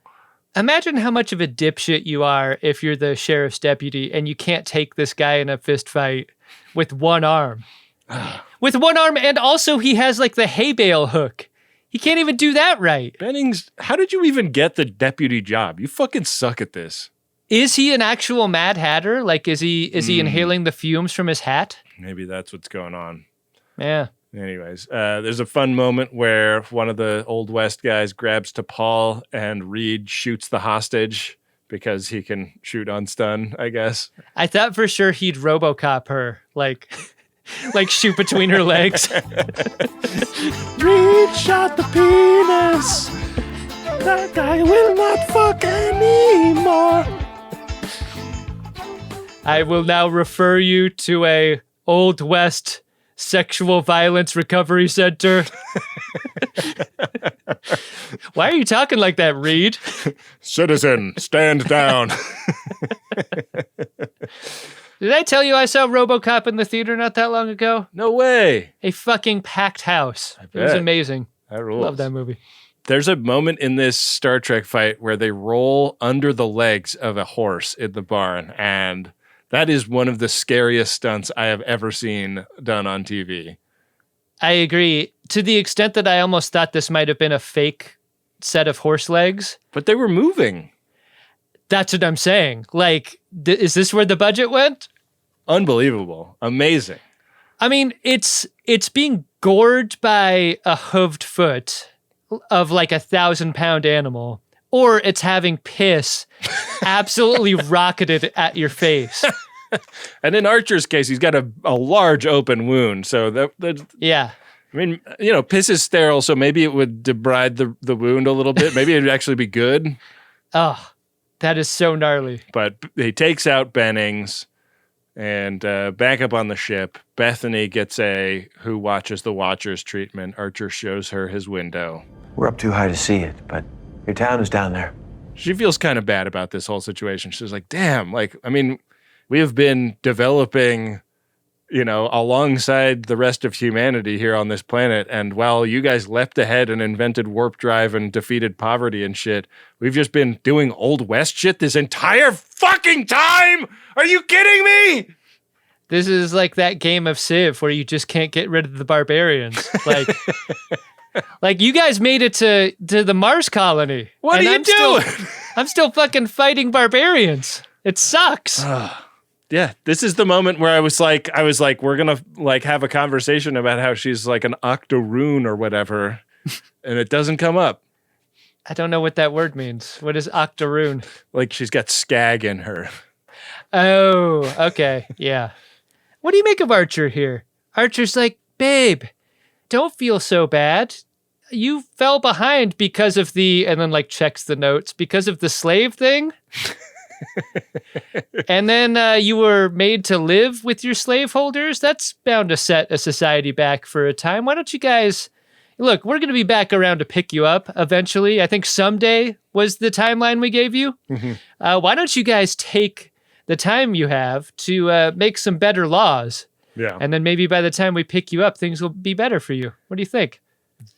Imagine how much of a dipshit you are if you're the sheriff's deputy and you can't take this guy in a fist fight with one arm. With one arm, and also he has like the hay bale hook. He can't even do that right. Bennings, how did you even get the deputy job? You fucking suck at this. Is he an actual Mad Hatter? Like, is he inhaling the fumes from his hat? Maybe that's what's going on. Yeah. Anyways, there's a fun moment where one of the Old West guys grabs T'Pol and Reed shoots the hostage because he can shoot on stun, I guess. I thought for sure he'd RoboCop her, like shoot between her legs. Reed shot the penis. That guy will not fuck anymore. I will now refer you to a Old West sexual violence recovery center. Why are you talking like that, Reed? Citizen, stand down. Did I tell you I saw RoboCop in the theater not that long ago? No way. A fucking packed house. It was amazing. That rules. Love that movie. There's a moment in this Star Trek fight where they roll under the legs of a horse in the barn, and that is one of the scariest stunts I have ever seen done on TV. I agree. To the extent that I almost thought this might have been a fake set of horse legs. But they were moving. That's what I'm saying. Like, is this where the budget went? Unbelievable. Amazing. I mean, it's being gored by a hooved foot of like 1,000-pound animal, or it's having piss absolutely rocketed at your face. And in Archer's case, he's got a large open wound. So that yeah. I mean, you know, piss is sterile, so maybe it would debride the wound a little bit. Maybe it'd actually be good. Oh, that is so gnarly. But he takes out Bennings. And back up on the ship, Bethany gets a Who Watches the Watchers treatment. Archer shows her his window. We're up too high to see it, but your town is down there. She feels kind of bad about this whole situation. She's like, damn, like, I mean, we have been developing, you know, alongside the rest of humanity here on this planet. And while you guys leapt ahead and invented warp drive and defeated poverty and shit, we've just been doing Old West shit this entire fucking time. Are you kidding me? This is like that game of Civ where you just can't get rid of the barbarians. Like, like you guys made it to the Mars colony. What are you doing? I'm still fucking fighting barbarians. It sucks. Yeah, this is the moment where I was like, we're gonna like have a conversation about how she's like an octoroon or whatever, and it doesn't come up. I don't know what that word means. What is octoroon? Like she's got Scagg in her. Oh, okay, yeah. What do you make of Archer here? Archer's like, babe, don't feel so bad. You fell behind because of the, and then like checks the notes, because of the slave thing. And then you were made to live with your slaveholders. That's bound to set a society back for a time. Why don't you guys, look, we're going to be back around to pick you up eventually. I think someday was the timeline we gave you. Mm-hmm. Why don't you guys take the time you have to make some better laws? Yeah. And then maybe by the time we pick you up, things will be better for you. What do you think?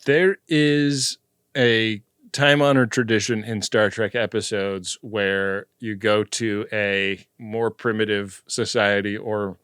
There is a time-honored tradition in Star Trek episodes where you go to a more primitive society or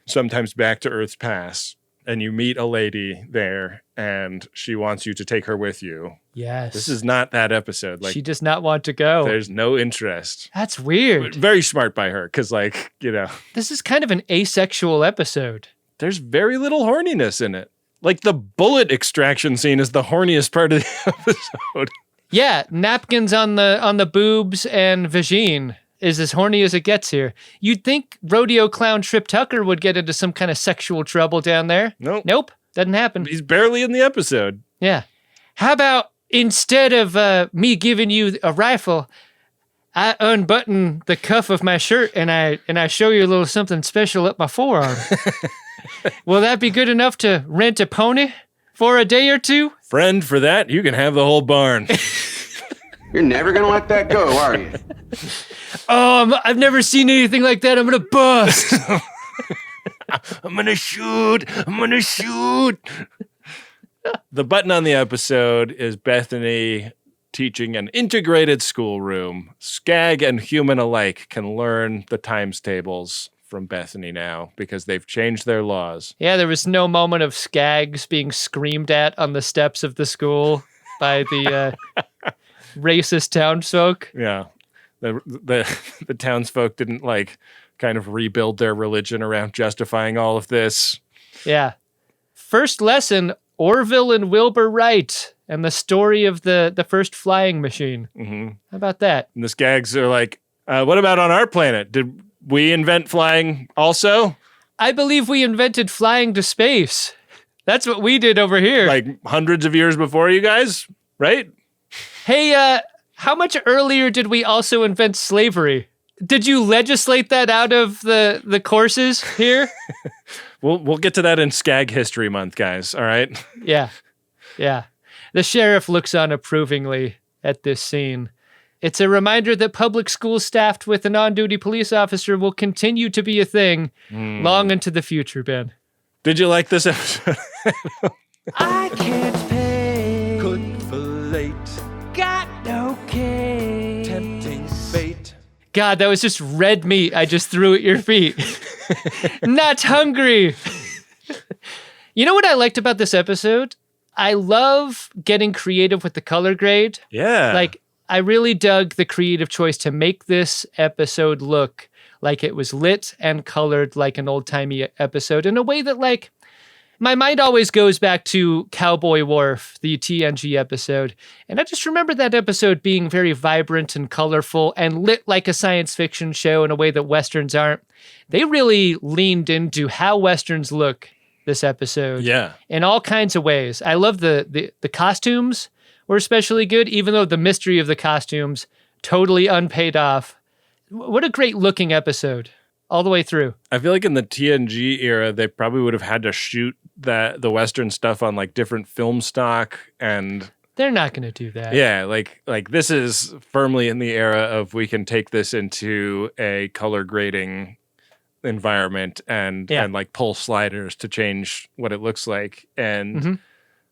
sometimes back to Earth's past, and you meet a lady there, and she wants you to take her with you. Yes. This is not that episode. Like, she does not want to go. There's no interest. That's weird. Very smart by her, because, like, you know. This is kind of an asexual episode. There's very little horniness in it. Like, the bullet extraction scene is the horniest part of the episode. Yeah, napkins on the boobs and vagine is as horny as it gets here. You'd think rodeo clown Trip Tucker would get into some kind of sexual trouble down there. Nope, doesn't happen. He's barely in the episode. Yeah. How about instead of me giving you a rifle, I unbutton the cuff of my shirt and I show you a little something special up my forearm. Will that be good enough to rent a pony for a day or two? Friend, for that, you can have the whole barn. You're never gonna let that go, are you? Oh, I've never seen anything like that. I'm gonna bust. I'm gonna shoot. The button on the episode is Bethany teaching an integrated schoolroom. Skag and human alike can learn the times tables from Bethany now because they've changed their laws. Yeah, there was no moment of Scaggs being screamed at on the steps of the school by the racist townsfolk. Yeah. The townsfolk didn't like kind of rebuild their religion around justifying all of this. Yeah. First lesson, Orville and Wilbur Wright and the story of the first flying machine. Mm-hmm. How about that? And the Scaggs are like, what about on our planet? Did we invent flying also? I believe we invented flying to space. That's what we did over here. Like hundreds of years before you guys, right? Hey, how much earlier did we also invent slavery? Did you legislate that out of the courses here? We'll get to that in Skag History Month, guys, all right? Yeah. The sheriff looks on approvingly at this scene. It's a reminder that public schools staffed with an on-duty police officer will continue to be a thing long into the future, Ben. Did you like this episode? I can't pay. Could fillet. Got no case. Tempting fate. God, that was just red meat I just threw at your feet. Not hungry. You know what I liked about this episode? I love getting creative with the color grade. Yeah. Like, I really dug the creative choice to make this episode look like it was lit and colored like an old-timey episode in a way that, like, my mind always goes back to Cowboy Wharf, the TNG episode. And I just remember that episode being very vibrant and colorful and lit like a science fiction show in a way that Westerns aren't. They really leaned into how Westerns look this episode. Yeah. In all kinds of ways. I love the costumes were especially good, even though the mystery of the costumes totally unpaid off. What a great looking episode all the way through. I feel like in the TNG era, they probably would have had to shoot the Western stuff on like different film stock, and they're not going to do that. Yeah, like this is firmly in the era of we can take this into a color grading environment and like pull sliders to change what it looks like, and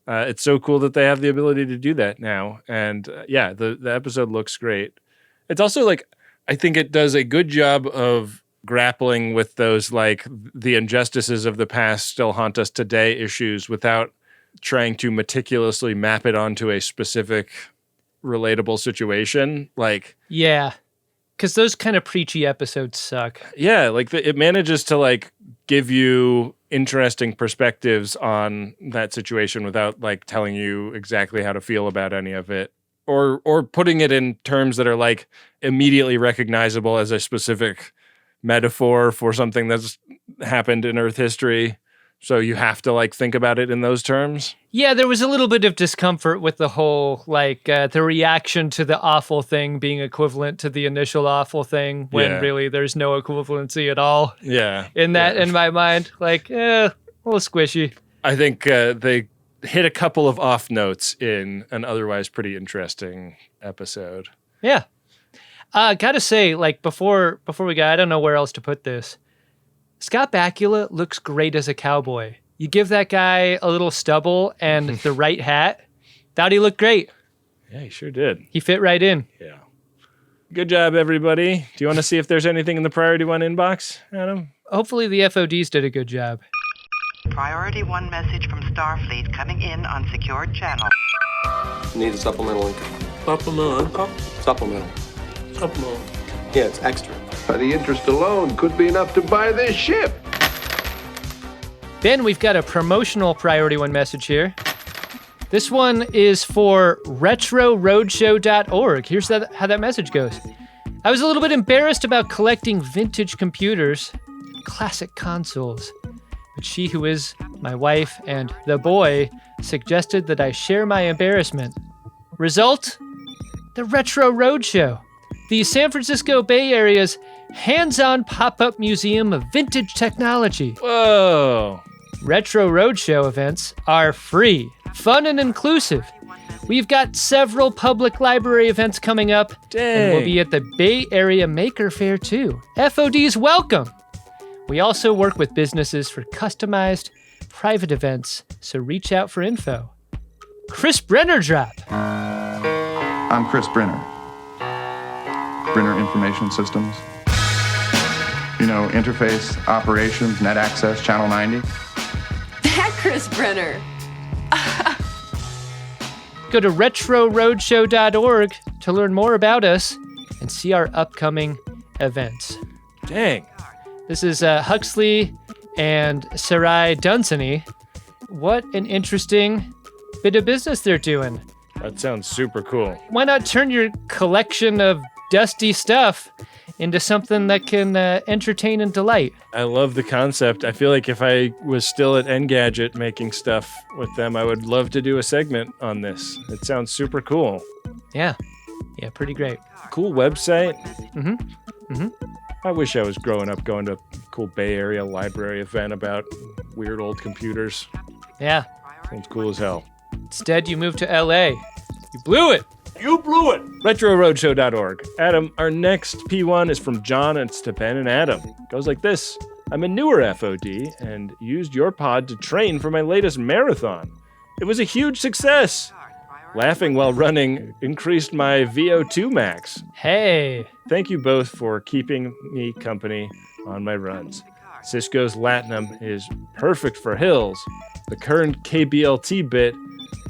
it's so cool that they have the ability to do that now. And the episode looks great. It's also like, I think it does a good job of grappling with those, like, the injustices of the past still haunt us today issues without trying to meticulously map it onto a specific relatable situation. Like, yeah, because those kind of preachy episodes suck. Yeah, like it manages to like give you interesting perspectives on that situation without like telling you exactly how to feel about any of it, or putting it in terms that are like immediately recognizable as a specific metaphor for something that's happened in Earth history. So you have to like think about it in those terms. Yeah, there was a little bit of discomfort with the whole, like, the reaction to the awful thing being equivalent to the initial awful thing when really there's no equivalency at all. Yeah. In my mind, like, a little squishy. I think they hit a couple of off notes in an otherwise pretty interesting episode. Yeah. Gotta say, like, before we go, I don't know where else to put this. Scott Bakula looks great as a cowboy. You give that guy a little stubble and the right hat, thought he looked great. Yeah, he sure did. He fit right in. Yeah. Good job, everybody. Do you want to see if there's anything in the Priority 1 inbox, Adam? hopefully the FODs did a good job. Priority 1 message from Starfleet coming in on secured channel. Need a supplemental income. Supplemental income? Supplemental. Yeah, it's extra. The interest alone could be enough to buy this ship. Ben, we've got a promotional Priority 1 message here. This one is for retroroadshow.org. Here's how that message goes. I was a little bit embarrassed about collecting vintage computers, classic consoles, but she who is my wife and the boy suggested that I share my embarrassment. Result? The Retro Roadshow, the San Francisco Bay Area's hands-on pop-up museum of vintage technology. Whoa. Retro Roadshow events are free, fun, and inclusive. We've got several public library events coming up. Dang. And we'll be at the Bay Area Maker Fair too. FOD's welcome. We also work with businesses for customized, private events, so reach out for info. Chris Brenner drop. I'm Chris Brenner. Brenner Information Systems. You know, interface, operations, net access, channel 90. That Chris Brenner. Go to retroroadshow.org to learn more about us and see our upcoming events. Dang. This is Huxley and Sarai Dunsany. What an interesting bit of business they're doing. That sounds super cool. Why not turn your collection of dusty stuff into something that can entertain and delight? I love the concept. I feel like if I was still at Engadget making stuff with them, I would love to do a segment on this. It sounds super cool. Yeah, pretty great. Cool website. Mm-hmm. I wish I was growing up going to a cool Bay Area library event about weird old computers. Yeah. Sounds cool as hell. Instead, you moved to LA. You blew it. You blew it! RetroRoadshow.org. Adam, our next P1 is from John, and it's to Ben and Adam. It goes like this. I'm a newer FOD and used your pod to train for my latest marathon. It was a huge success. Laughing while running increased my VO2 max. Hey. Thank you both for keeping me company on my runs. Cisco's Latinum is perfect for hills. The current KBLT bit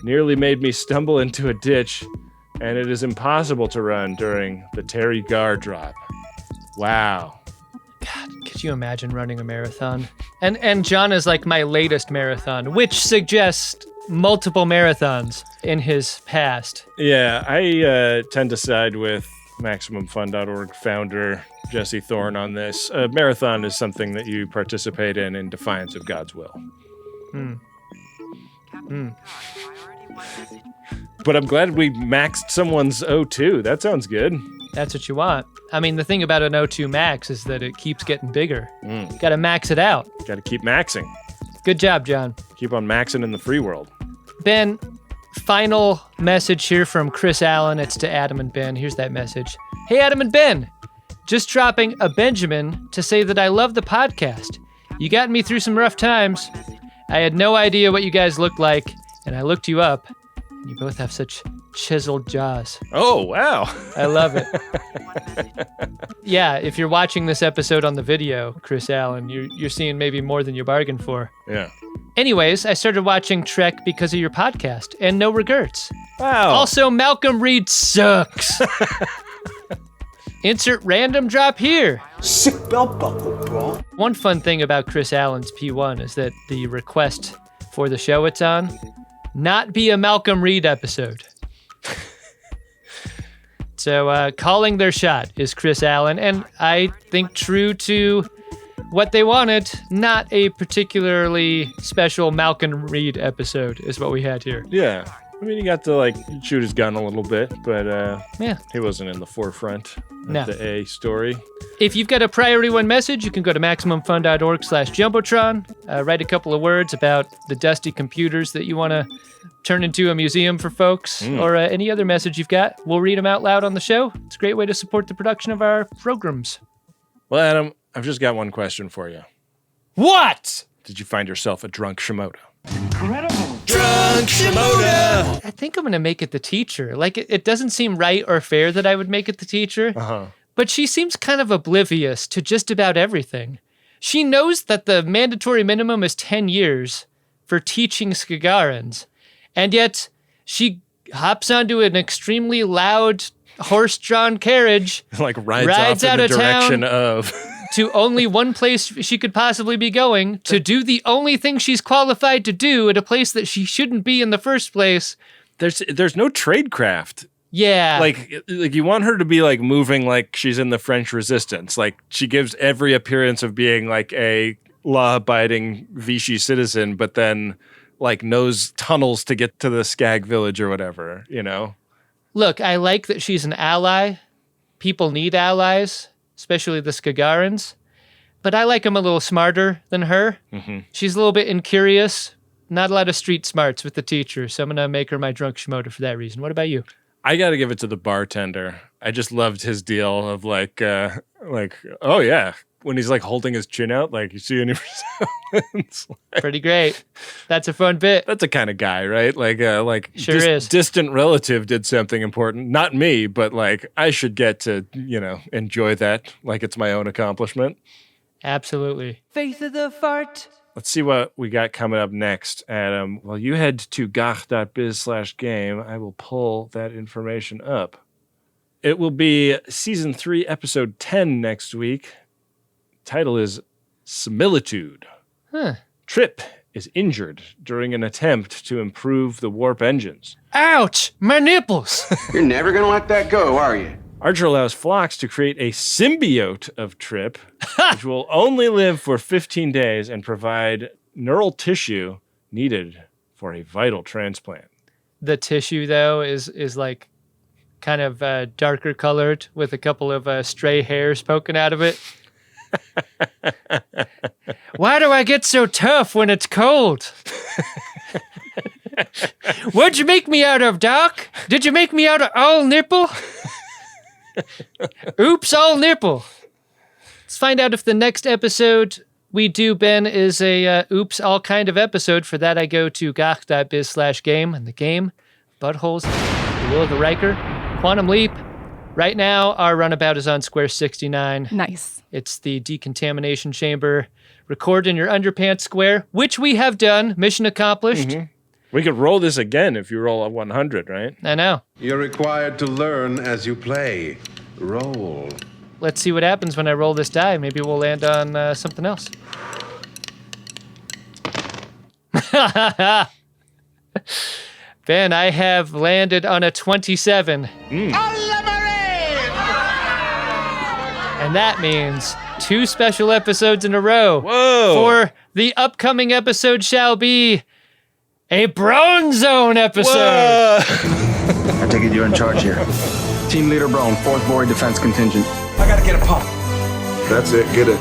nearly made me stumble into a ditch, and it is impossible to run during the Terry Gar drop. Wow. God, could you imagine running a marathon? And John is like my latest marathon, which suggests multiple marathons in his past. Yeah, I tend to side with MaximumFun.org founder Jesse Thorne on this. A marathon is something that you participate in defiance of God's will. But I'm glad we maxed someone's O2. That sounds good. That's what you want. I mean, the thing about an O2 max is that it keeps getting bigger. Gotta max it out. Gotta keep maxing. Good job, John. Keep on maxing in the free world. Ben, final message here from Chris Allen. It's to Adam and Ben. Here's that message. Hey, Adam and Ben. Just dropping a Benjamin to say that I love the podcast. You got me through some rough times. I had no idea what you guys looked like, and I looked you up. And you both have such chiseled jaws. Oh, wow. I love it. Yeah, if you're watching this episode on the video, Chris Allen, you're seeing maybe more than you bargained for. Yeah. Anyways, I started watching Trek because of your podcast, and no regrets. Wow. Also, Malcolm Reed sucks. Insert random drop here. Sick belt buckle, bro. One fun thing about Chris Allen's P1 is that the request for the show it's on, not be a Malcolm Reed episode. So calling their shot is Chris Allen, and I think true to what they wanted, not a particularly special Malcolm Reed episode is what we had here. Yeah. I mean, he got to, shoot his gun a little bit, but yeah, he wasn't in the forefront of No. the A story. If you've got a Priority 1 message, you can go to MaximumFun.org/Jumbotron, write a couple of words about the dusty computers that you want to turn into a museum for folks, or any other message you've got. We'll read them out loud on the show. It's a great way to support the production of our programs. Well, Adam, I've just got one question for you. What? Did you find yourself a drunk Shimoda? Incredible. Drunk Shimoda! I think I'm going to make it the teacher. It doesn't seem right or fair that I would make it the teacher, but she seems kind of oblivious to just about everything. She knows that the mandatory minimum is 10 years for teaching Skagarans, and yet she hops onto an extremely loud horse-drawn carriage, like rides off in the direction of to only one place she could possibly be going, to do the only thing she's qualified to do at a place that she shouldn't be in the first place. There's no tradecraft. Yeah. Like you want her to be like moving like she's in the French Resistance. Like she gives every appearance of being like a law-abiding Vichy citizen, but then like knows tunnels to get to the Skag village or whatever, you know? Look, I like that she's an ally. People need allies, especially the Skagarans. But I like them a little smarter than her. Mm-hmm. She's a little bit incurious. Not a lot of street smarts with the teacher, so I'm going to make her my drunk schmoter for that reason. What about you? I got to give it to the bartender. I just loved his deal of like, oh yeah, when he's like holding his chin out, like you see any resemblance. Pretty great. That's a fun bit. That's the kind of guy, right? Sure is. Distant relative did something important. Not me, but like I should get to, enjoy that like it's my own accomplishment. Absolutely. Faith of the fart. Let's see what we got coming up next, Adam. Well, you head to gach.biz/game. I will pull that information up. It will be Season 3, Episode 10 next week. Title is Similitude. Trip is injured during an attempt to improve the warp engines. Ouch! My nipples! You're never going to let that go, are you? Archer allows Phlox to create a symbiote of Trip, which will only live for 15 days and provide neural tissue needed for a vital transplant. The tissue, though, is like kind of darker colored with a couple of stray hairs poking out of it. Why do I get so tough when it's cold? What'd you make me out of, Doc? Did you make me out of all nipple? Oops, all nipple. Let's find out if the next episode we do, Ben, is a oops, all kind of episode. For that, I go to gach.biz/game, and the game, Buttholes, The Will of the Riker, Quantum Leap. Right now, our runabout is on Square 69. Nice. It's the decontamination chamber. Record in your underpants square, which we have done. Mission accomplished. Mm-hmm. We could roll this again if you roll a 100, right? I know. You're required to learn as you play. Roll. Let's see what happens when I roll this die. Maybe we'll land on something else. Ben, I have landed on a 27. And that means 2 special episodes in a row. Whoa! For the upcoming episode shall be a Brone Zone episode. I take it you're in charge here. Team Leader Brone, 4th Bory Defense Contingent. I gotta get a pump. That's it, get it.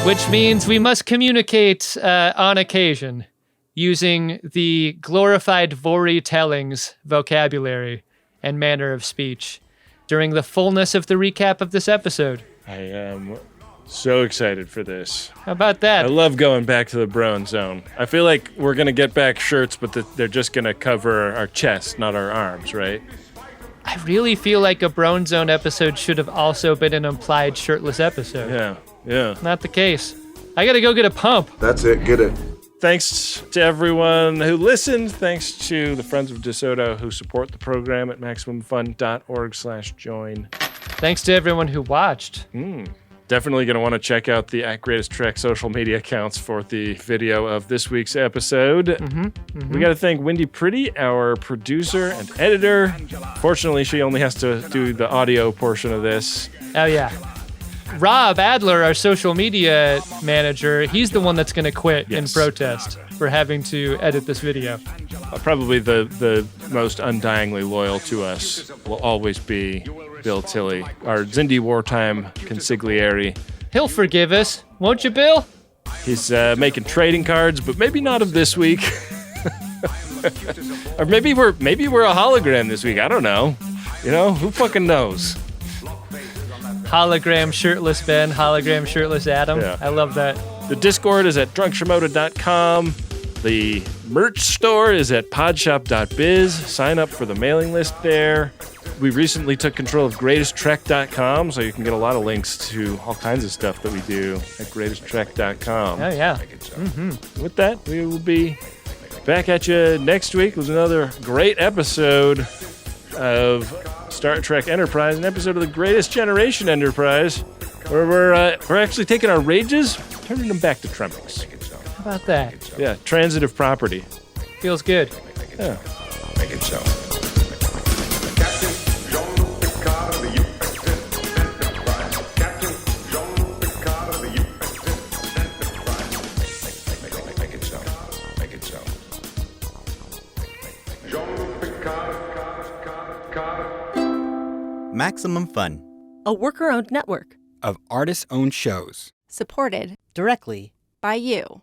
Which means we must communicate on occasion using the glorified Vori tellings vocabulary and manner of speech during the fullness of the recap of this episode. I am so excited for this. How about that? I love going back to the Brone Zone. I feel like we're going to get back shirts, but they're just going to cover our chest, not our arms, right? I really feel like a Brone Zone episode should have also been an implied shirtless episode. Yeah. Not the case. I got to go get a pump. That's it, get it. Thanks to everyone who listened. Thanks to the Friends of DeSoto who support the program at MaximumFun.org/join. Thanks to everyone who watched. Definitely going to want to check out the @Greatest Trek social media accounts for the video of this week's episode. We got to thank Wendy Pretty, our producer and editor. Fortunately, she only has to do the audio portion of this. Oh, yeah. Rob Adler, our social media manager, he's the one that's going to quit in protest for having to edit this video. Probably the most undyingly loyal to us will always be Bill Tilley, our Xindi wartime consigliere. He'll forgive us, won't you, Bill? He's making trading cards, but maybe not of this week. Or maybe we're a hologram this week. I don't know. Who fucking knows? Hologram shirtless Ben, hologram shirtless Adam. Yeah. I love that. The Discord is at drunkshimoda.com. The merch store is at podshop.biz. Sign up for the mailing list there. We recently took control of greatesttrek.com, so you can get a lot of links to all kinds of stuff that we do at greatesttrek.com. Oh, yeah. With that, we will be back at you next week with another great episode of Star Trek Enterprise, an episode of the Greatest Generation Enterprise, where we're actually taking our rages, turning them back to tremors. How about that? Yeah, transitive property. Feels good. Yeah. Make it so. Maximum Fun, A worker-owned network of artist-owned shows. supported directly by you.